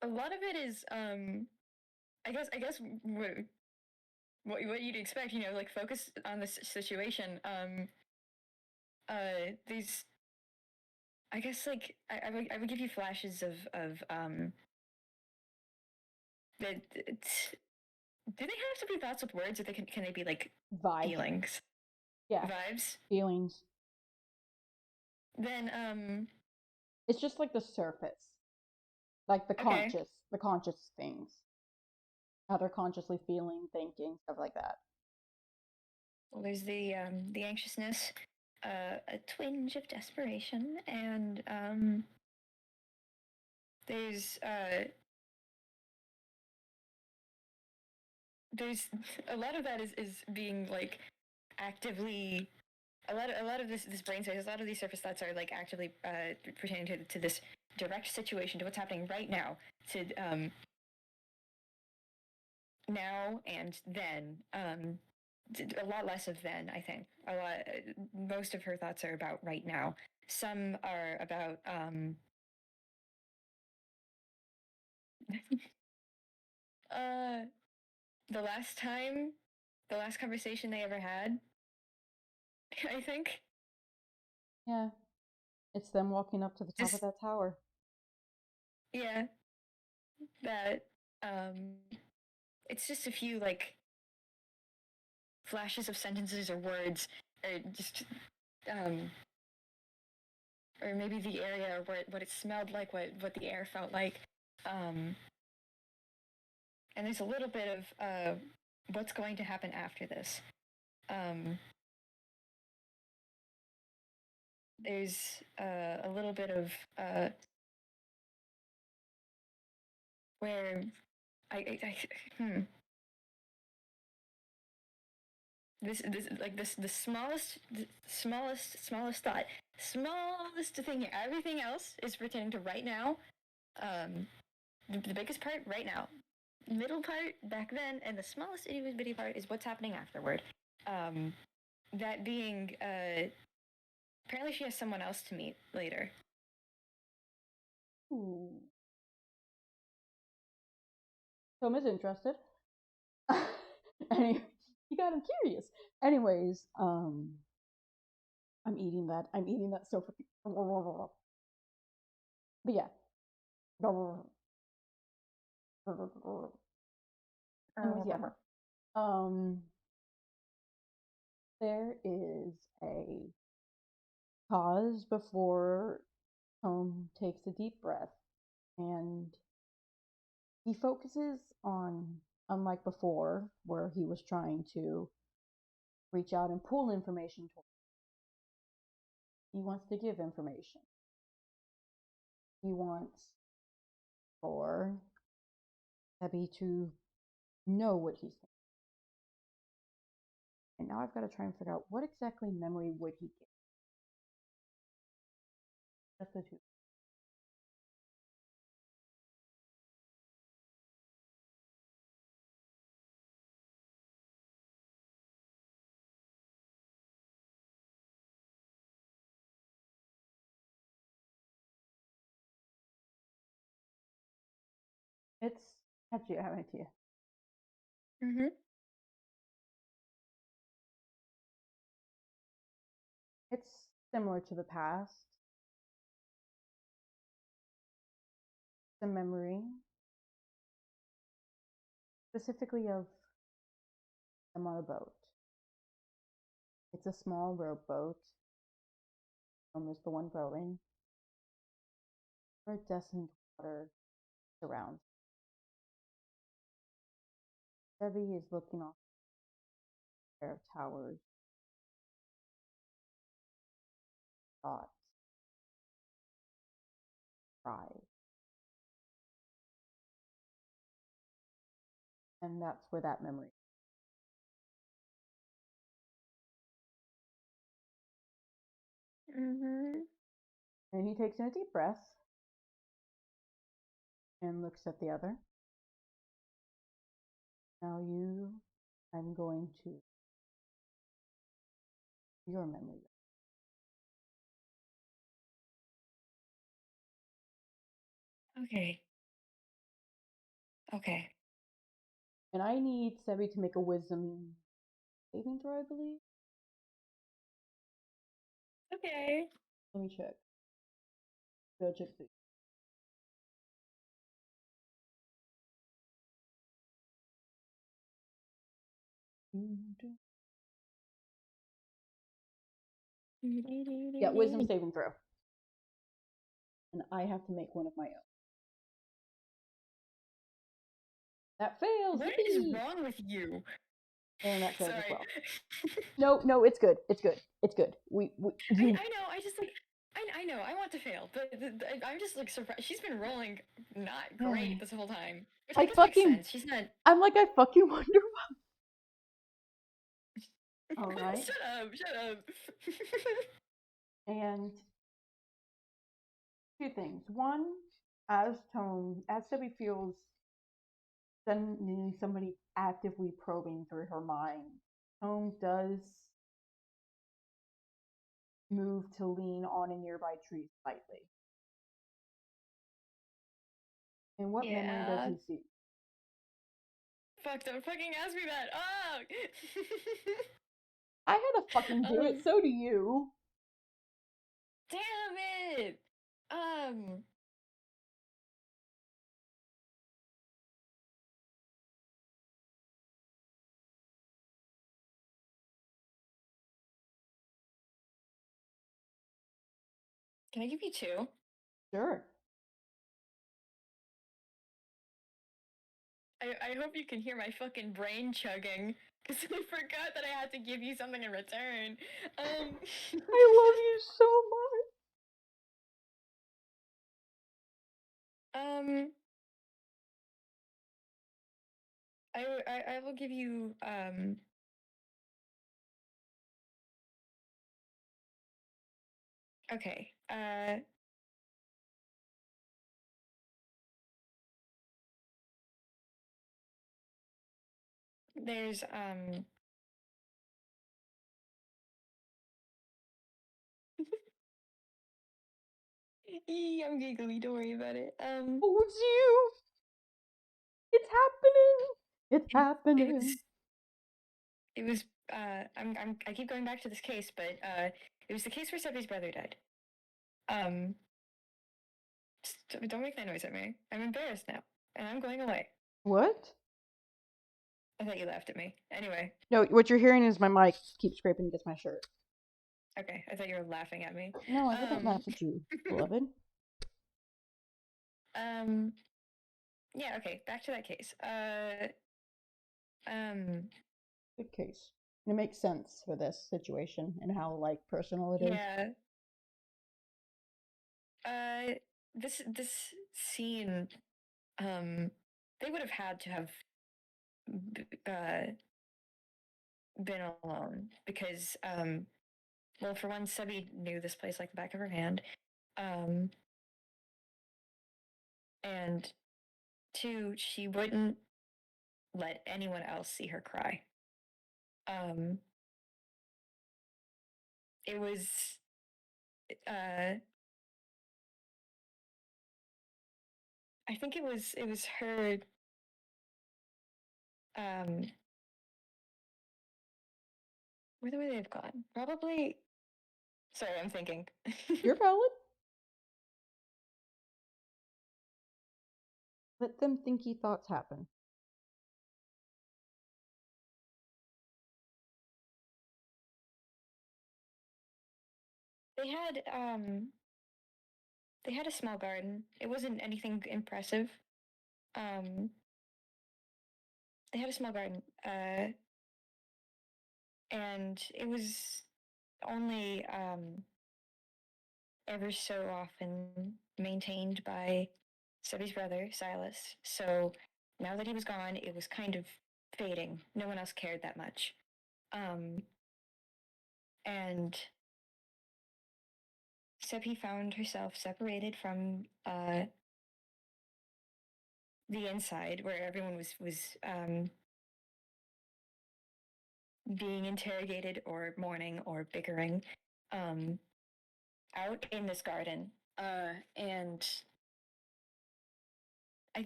[SPEAKER 2] a lot of it is I guess what you'd expect, like focus on this situation. These, I guess, like I would give you flashes of that. Do they have to be thoughts with words, or can they be like
[SPEAKER 1] Vibes.
[SPEAKER 2] feelings?
[SPEAKER 1] Yeah.
[SPEAKER 2] Vibes.
[SPEAKER 1] Feelings.
[SPEAKER 2] Then
[SPEAKER 1] It's just like the surface. Like the
[SPEAKER 2] okay.
[SPEAKER 1] conscious things. How they're consciously feeling, thinking, stuff like that.
[SPEAKER 2] Well, there's the anxiousness, a twinge of desperation, and there's a lot of that is being like actively a lot of this brain space, a lot of these surface thoughts are like actively pertaining to this direct situation, to what's happening right now, to now and then. A lot less of then, I think. Most of her thoughts are about right now. Some are about uh the last time, the last conversation they ever had. I think.
[SPEAKER 1] Yeah. It's them walking up to the top of
[SPEAKER 2] Just
[SPEAKER 1] that tower.
[SPEAKER 2] yeah, that it's just a few like flashes of sentences or words, or just um or maybe the area, or what it smelled like, what the air felt like. And there's a little bit of what's going to happen after this. Um, there's a little bit of where I this like this the smallest thought, smallest thing here. Everything else is pertaining to right now. Um, the biggest part right now, middle part back then, and the smallest itty bitty part is what's happening afterward. Um, that being apparently she has someone else to meet later.
[SPEAKER 1] Ooh. Tom is interested. Anyway, you got him curious. Anyways, I'm eating that. I'm eating that so freaking. But yeah. Anyways, yeah. Um, there is a pause before Tome takes a deep breath, and he focuses on, unlike before, where he was trying to reach out and pull information. He wants to give information. He wants for Sebbie to know what he's thinking. And now I've got to try and figure out what exactly memory would he get. Just the two. It's actually, I have an idea.
[SPEAKER 2] Mm-hmm.
[SPEAKER 1] It's similar to the past. The memory, specifically of them on a boat. It's a small rowboat. Is the one rowing. Iridescent water surrounds. Sebbie is looking off a pair of towers. Thoughts. Pride. And that's where that memory.
[SPEAKER 2] Mm-hmm.
[SPEAKER 1] And he takes in a deep breath and looks at the other. Now I'm going to your memory.
[SPEAKER 2] Okay. Okay.
[SPEAKER 1] And I need Sebbie to make a wisdom saving throw, I believe.
[SPEAKER 2] Okay.
[SPEAKER 1] Let me check. Go check, please. Yeah, wisdom saving throw. And I have to make one of my own. That fails.
[SPEAKER 2] What
[SPEAKER 1] Yippee!
[SPEAKER 2] is wrong with you?
[SPEAKER 1] And that fails as
[SPEAKER 2] Sorry.
[SPEAKER 1] well. No, it's good. It's good. It's good.
[SPEAKER 2] I know. I just like. I know. I want to fail, but I'm just like surprised. She's been rolling not great this whole time, which I guess makes sense. She's not.
[SPEAKER 1] I'm like, I fucking wonder why. All right.
[SPEAKER 2] Shut up! Shut up!
[SPEAKER 1] And two things. One, as Sebbie feels suddenly somebody actively probing through her mind, Tome does move to lean on a nearby tree slightly. And what memory does he see?
[SPEAKER 2] Fuck, don't fucking ask me that. Oh!
[SPEAKER 1] I had to fucking do it, so do you.
[SPEAKER 2] Damn it! Can I give you two?
[SPEAKER 1] Sure.
[SPEAKER 2] I hope you can hear my fucking brain chugging, because I forgot that I had to give you something in return.
[SPEAKER 1] I love you so
[SPEAKER 2] much. I will give you, okay, there's, I'm giggly, don't worry about it.
[SPEAKER 1] Oh, it's you! It's happening! It's happening!
[SPEAKER 2] It was, I keep going back to this case, but, it was the case where Sebbie's brother died. Don't make that noise at me. I'm embarrassed now, and I'm going away.
[SPEAKER 1] What?
[SPEAKER 2] I thought you laughed at me. Anyway.
[SPEAKER 1] No, what you're hearing is my mic keep scraping against my shirt.
[SPEAKER 2] Okay, I thought you were laughing at me.
[SPEAKER 1] No, I wouldn't laugh at you, beloved.
[SPEAKER 2] Yeah, okay, back to that case.
[SPEAKER 1] Good case. It makes sense for this situation and how, like, personal it is.
[SPEAKER 2] Yeah. This scene, they would have had to have been alone because, well, for one, Sebbie knew this place like the back of her hand, and two, she wouldn't let anyone else see her cry. It was, I think it was her, where would they have gone? Probably, sorry, I'm thinking.
[SPEAKER 1] You're valid. Let them thinky thoughts happen.
[SPEAKER 2] They had a small garden. It wasn't anything impressive. They had a small garden, and it was only ever so often maintained by Sebbie's brother, Silas. So now that he was gone, it was kind of fading. No one else cared that much. And Sebbie found herself separated from the inside, where everyone was being interrogated or mourning or bickering, out in this garden, and I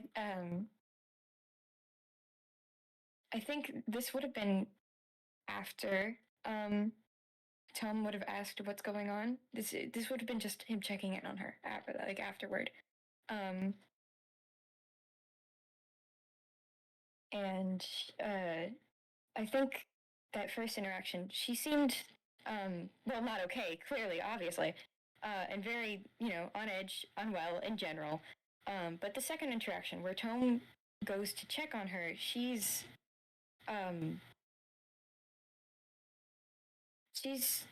[SPEAKER 2] I think this would have been after Tom would have asked what's going on. This would have been just him checking in on her, like afterward. Um, and I think that first interaction, she seemed well, not okay, clearly, obviously, and very, on edge, unwell in general. But the second interaction, where Tome goes to check on her, um, she's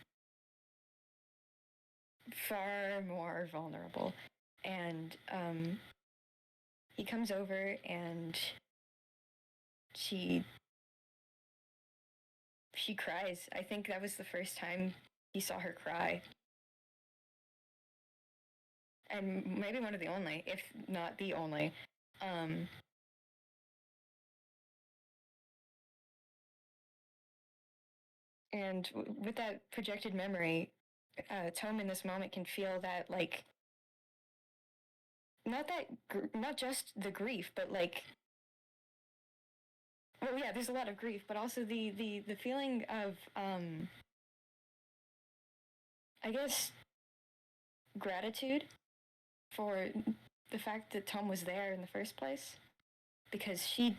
[SPEAKER 2] far more vulnerable, and he comes over and she she cries. I think that was the first time he saw her cry, and maybe one of the only, if not the only. Um, and with that projected memory, Tome in this moment can feel that, like, not just the grief, but like, well, yeah, there's a lot of grief, but also the feeling of I guess, gratitude for the fact that Tome was there in the first place, because she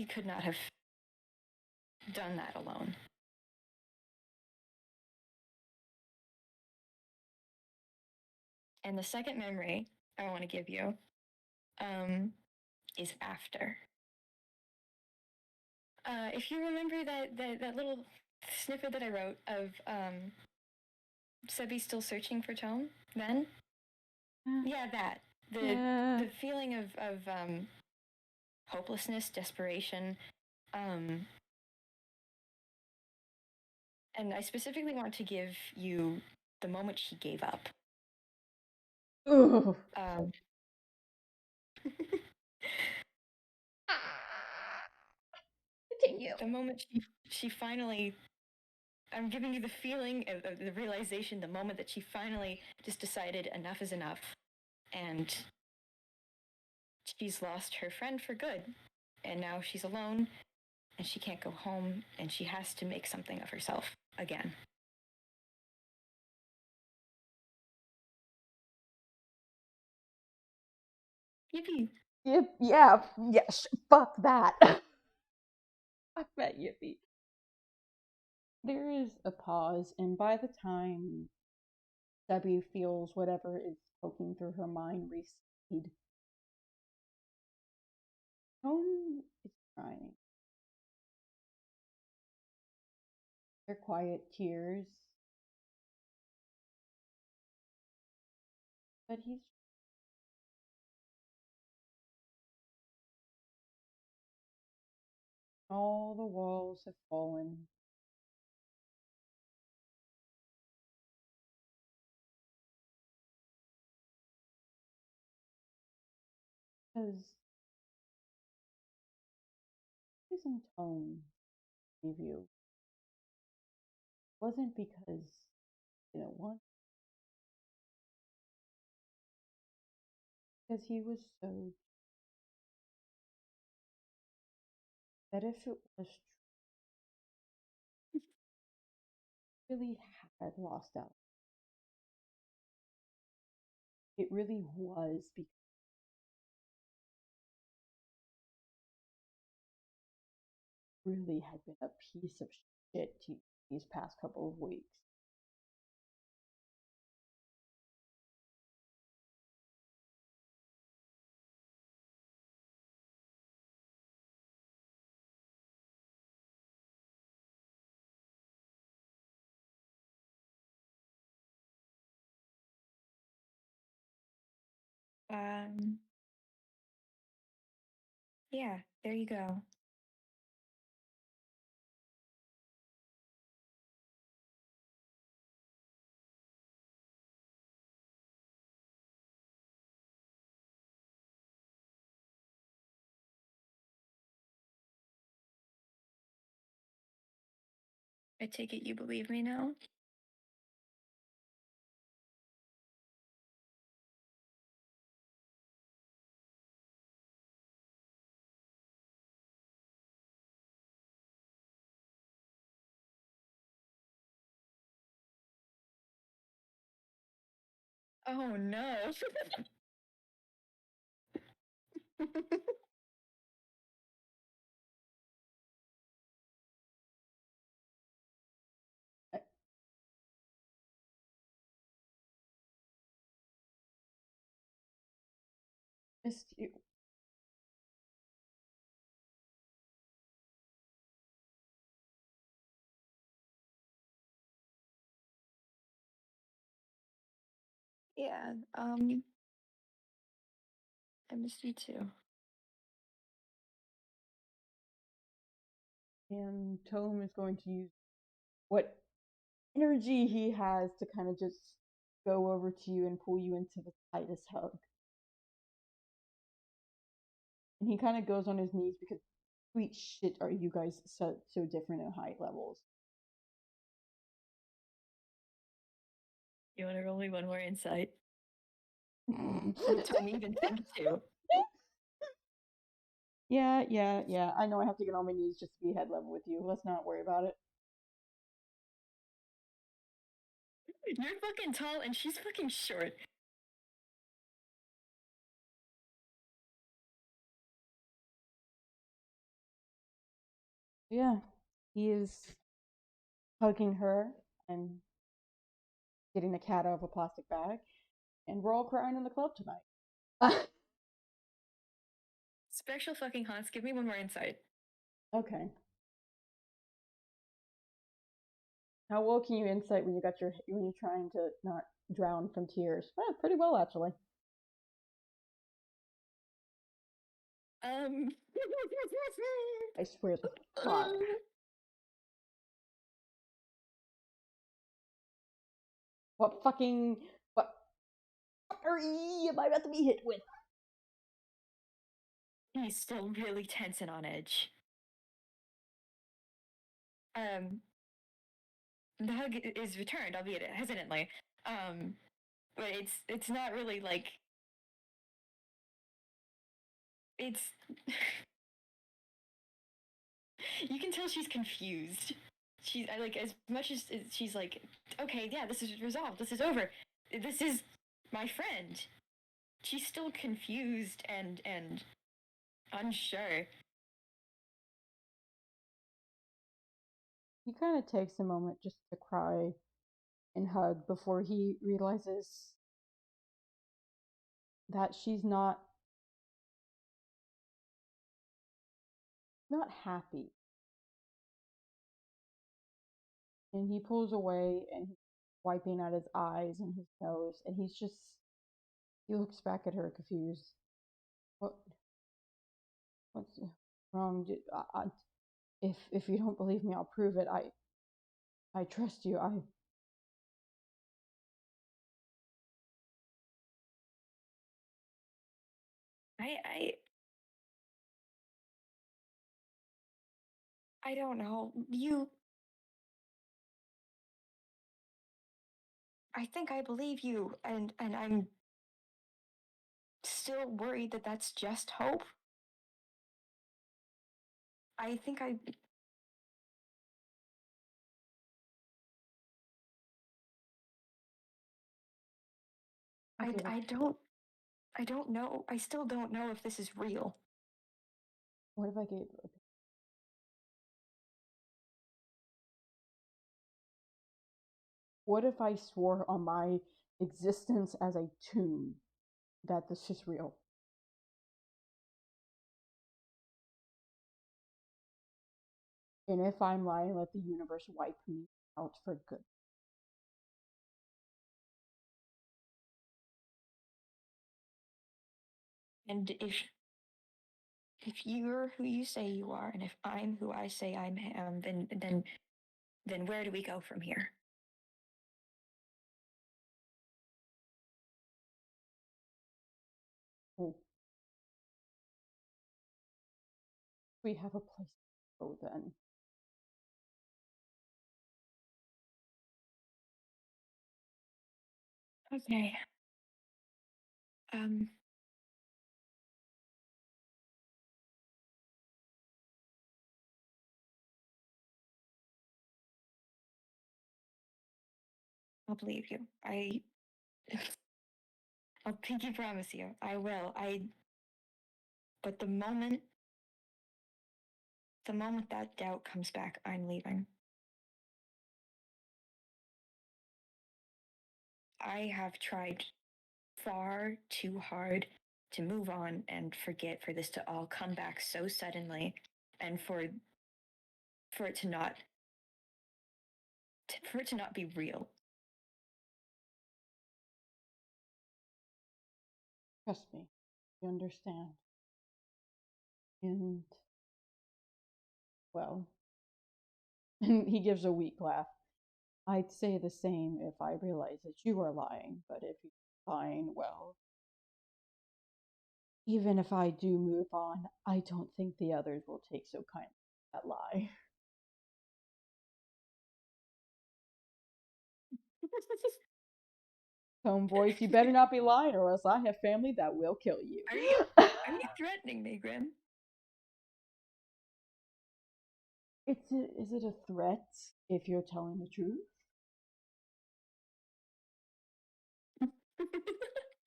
[SPEAKER 2] could not have done that alone. And the second memory I want to give you um, is after. If you remember that little snippet that I wrote of Sebbie still searching for Tome, then yeah, that the feeling of hopelessness, desperation, um, and I specifically want to give you the moment she gave up.
[SPEAKER 1] Ooh. Continue.
[SPEAKER 2] The moment she finally, I'm giving you the feeling of the realization, the moment that she finally just decided enough is enough, and she's lost her friend for good, and now she's alone, and she can't go home, and she has to make something of herself again. Yippee!
[SPEAKER 1] Yep, yeah, yes, fuck that. Fuck that yippee. There is a pause, and by the time Debbie feels whatever is poking through her mind recede, Tone is crying. They're quiet tears, but he's all the walls have fallen. Because reason Tone gave you wasn't because you know what, because he was so that if it was really had lost out, it really was because it really had been a piece of shit to these past couple of weeks.
[SPEAKER 2] Um, yeah, there you go. I take it you believe me now? Oh no.
[SPEAKER 1] I missed you.
[SPEAKER 2] Yeah, I missed you too.
[SPEAKER 1] And Tome is going to use what energy he has to kind of just go over to you and pull you into the tightest hug. And he kind of goes on his knees because sweet shit are you guys so different in height levels.
[SPEAKER 2] You want to roll me one more insight? What Tome even think too?
[SPEAKER 1] Yeah. I know I have to get on my knees just to be head level with you. Let's not worry about it.
[SPEAKER 2] You're fucking tall and she's fucking short.
[SPEAKER 1] Yeah, he is hugging her and getting the cat out of a plastic bag, and we're all crying in the club tonight.
[SPEAKER 2] Special fucking Hans, give me one more insight.
[SPEAKER 1] Okay. How well can you insight when you're trying to not drown from tears? Pretty well actually.
[SPEAKER 2] Um.
[SPEAKER 1] I swear to God. What fuckery am I about to be hit with?
[SPEAKER 2] He's still really tense and on edge. The hug is returned, albeit hesitantly. But it's not really like it's. You can tell she's confused. She's like as much as she's like, okay, yeah, this is resolved. This is over. This is my friend. She's still confused and unsure.
[SPEAKER 1] He kind of takes a moment just to cry and hug before he realizes that she's not happy. And he pulls away and he's wiping at his eyes and his nose, and he looks back at her confused. What what's wrong? If you don't believe me, I'll prove it. I trust you.
[SPEAKER 2] I I don't know. I think I believe you, and I'm still worried that that's just hope. I think
[SPEAKER 1] Okay,
[SPEAKER 2] I don't know. I still don't know if this is real.
[SPEAKER 1] what if I gave what if I swore on my existence as a tomb that this is real? And if I'm lying, let the universe wipe me out for good.
[SPEAKER 2] And if you're who you say you are, and if I'm who I say I am, then where do we go from here?
[SPEAKER 1] Oh, we have a place to go then.
[SPEAKER 2] Okay. Um. I'll believe you. I'll pinky promise you. I will. But the moment that doubt comes back, I'm leaving. I have tried far too hard to move on and forget, for this to all come back so suddenly, and for it to not be real.
[SPEAKER 1] Trust me, you understand. And, well, he gives a weak laugh. I'd say the same if I realized that you are lying, but if you're lying, well, even if I do move on, I don't think the others will take so kindly to that lie. Tome voice, you better not be lying, or else I have family that will kill you.
[SPEAKER 2] Are you threatening me, Grim?
[SPEAKER 1] Is it a threat if you're telling the truth?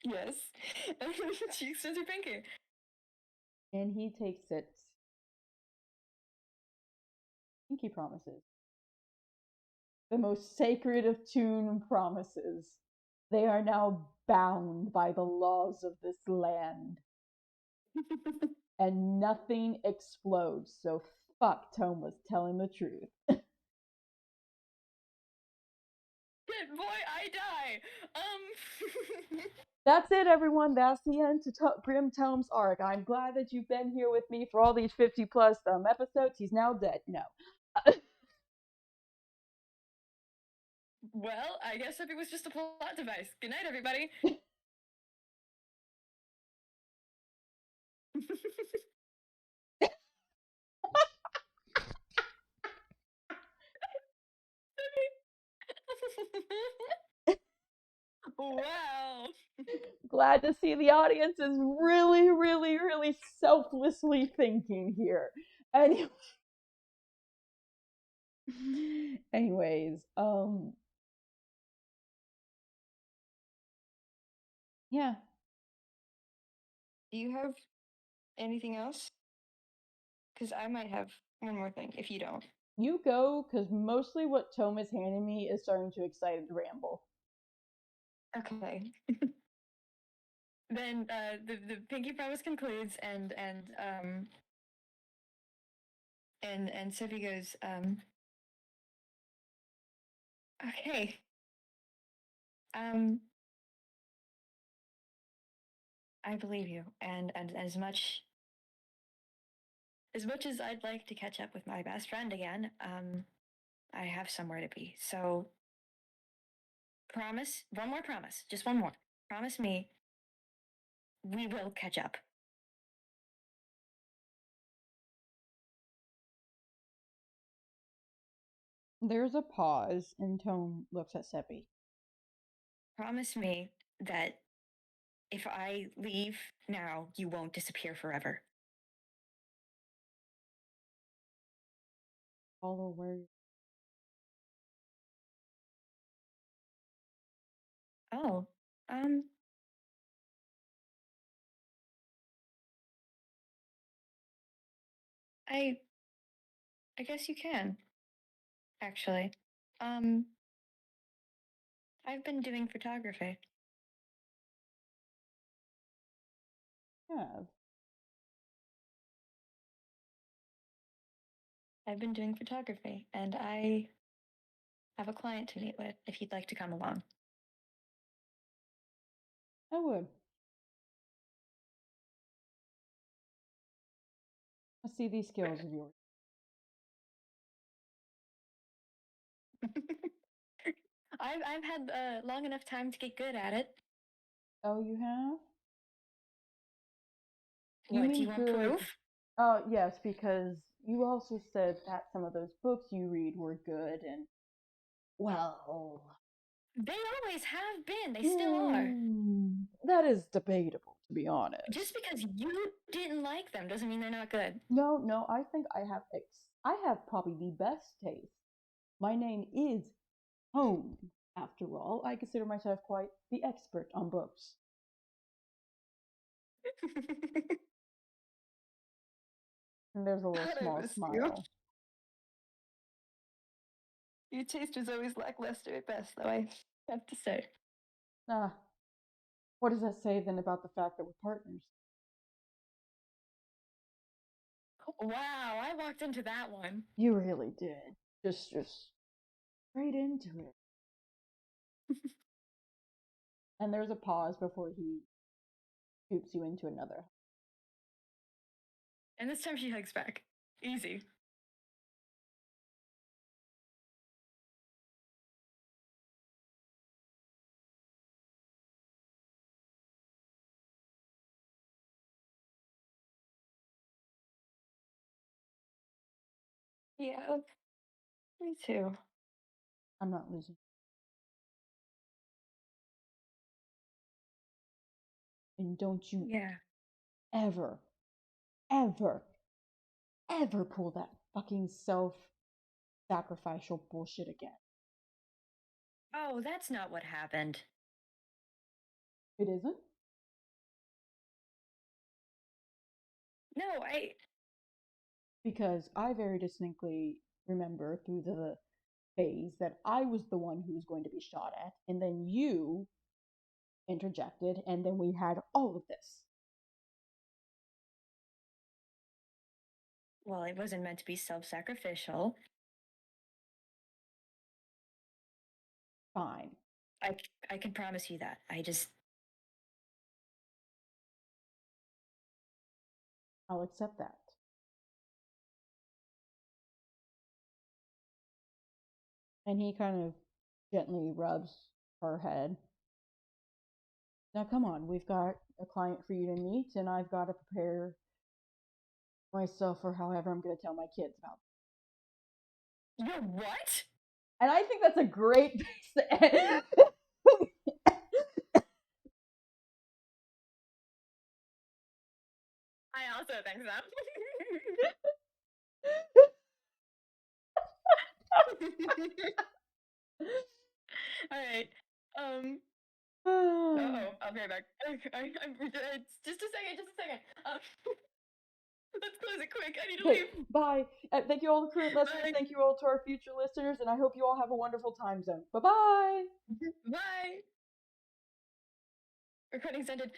[SPEAKER 2] Yes. She extends her pinky.
[SPEAKER 1] And he takes it. Pinky promises. The most sacred of Toon promises. They are now bound by the laws of this land. And nothing explodes, so fuck, Tome was telling the truth.
[SPEAKER 2] Shit, boy, I die.
[SPEAKER 1] That's it, everyone. That's the end to Grim Tome's arc. I'm glad that you've been here with me for all these 50 plus episodes. He's now dead. No.
[SPEAKER 2] Well, I guess if it was just a plot device. Good night, everybody. Wow.
[SPEAKER 1] Glad to see the audience is really, really, really selflessly thinking here. Anyways, yeah.
[SPEAKER 2] Do you have anything else? Because I might have one more thing if you don't.
[SPEAKER 1] You go, because mostly what Tome is handing me is starting to excited to ramble.
[SPEAKER 2] Okay. Then the pinky promise concludes, and Sebbie goes, okay. I believe you, and as much as I'd like to catch up with my best friend again, I have somewhere to be. So promise, one more promise, just one more. Promise me we will catch up.
[SPEAKER 1] There's a pause, and Tome looks at Sebbie.
[SPEAKER 2] Promise me that if I leave now, you won't disappear forever.
[SPEAKER 1] Follow where.
[SPEAKER 2] Oh, I guess you can. Actually, I've been doing photography.
[SPEAKER 1] Yeah.
[SPEAKER 2] I've been doing photography, and I have a client to meet with if you'd like to come along.
[SPEAKER 1] I would. I see these skills of yours.
[SPEAKER 2] I've had long enough time to get good at it.
[SPEAKER 1] Oh, you have? You
[SPEAKER 2] What, do
[SPEAKER 1] mean
[SPEAKER 2] you want
[SPEAKER 1] good?
[SPEAKER 2] proof?
[SPEAKER 1] Oh, yes, because you also said that some of those books you read were good, and, well.
[SPEAKER 2] They always have been. They still are.
[SPEAKER 1] That is debatable, to be honest.
[SPEAKER 2] Just because you didn't like them doesn't mean they're not good.
[SPEAKER 1] No, I think I have probably the best taste. My name is Tome. After all, I consider myself quite the expert on books. And there's a little
[SPEAKER 2] God, I
[SPEAKER 1] small
[SPEAKER 2] miss you.
[SPEAKER 1] smile.
[SPEAKER 2] Your taste was always lackluster at best, though, I have to say.
[SPEAKER 1] Ah, what does that say then about the fact that we're partners?
[SPEAKER 2] Wow, I walked into that one.
[SPEAKER 1] You really did. Just straight into it. And there's a pause before he scoops you into another.
[SPEAKER 2] And this time she hugs back. Easy. Yeah, me too.
[SPEAKER 1] I'm not losing. And don't you
[SPEAKER 2] Yeah.
[SPEAKER 1] ever, ever, ever pull that fucking self-sacrificial bullshit again.
[SPEAKER 2] Oh, that's not what happened.
[SPEAKER 1] It isn't?
[SPEAKER 2] No,
[SPEAKER 1] Because I very distinctly remember through the phase that I was the one who was going to be shot at, and then you interjected, and then we had all of this.
[SPEAKER 2] Well, it wasn't meant to be self-sacrificial.
[SPEAKER 1] Fine.
[SPEAKER 2] I can promise you that.
[SPEAKER 1] I'll accept that. And he kind of gently rubs her head. Now, come on, we've got a client for you to meet, and I've got to prepare myself for however I'm going to tell my kids about
[SPEAKER 2] You what?
[SPEAKER 1] And I think that's a great place to end.
[SPEAKER 2] I also think so. All right. I'll be right back. Just a second. Let's close it quick. I need to
[SPEAKER 1] Okay,
[SPEAKER 2] leave.
[SPEAKER 1] bye. Thank you all to current listeners.
[SPEAKER 2] Bye.
[SPEAKER 1] Thank you all to our future listeners, and I hope you all have a wonderful time zone. Bye bye.
[SPEAKER 2] Bye. Recording's ended.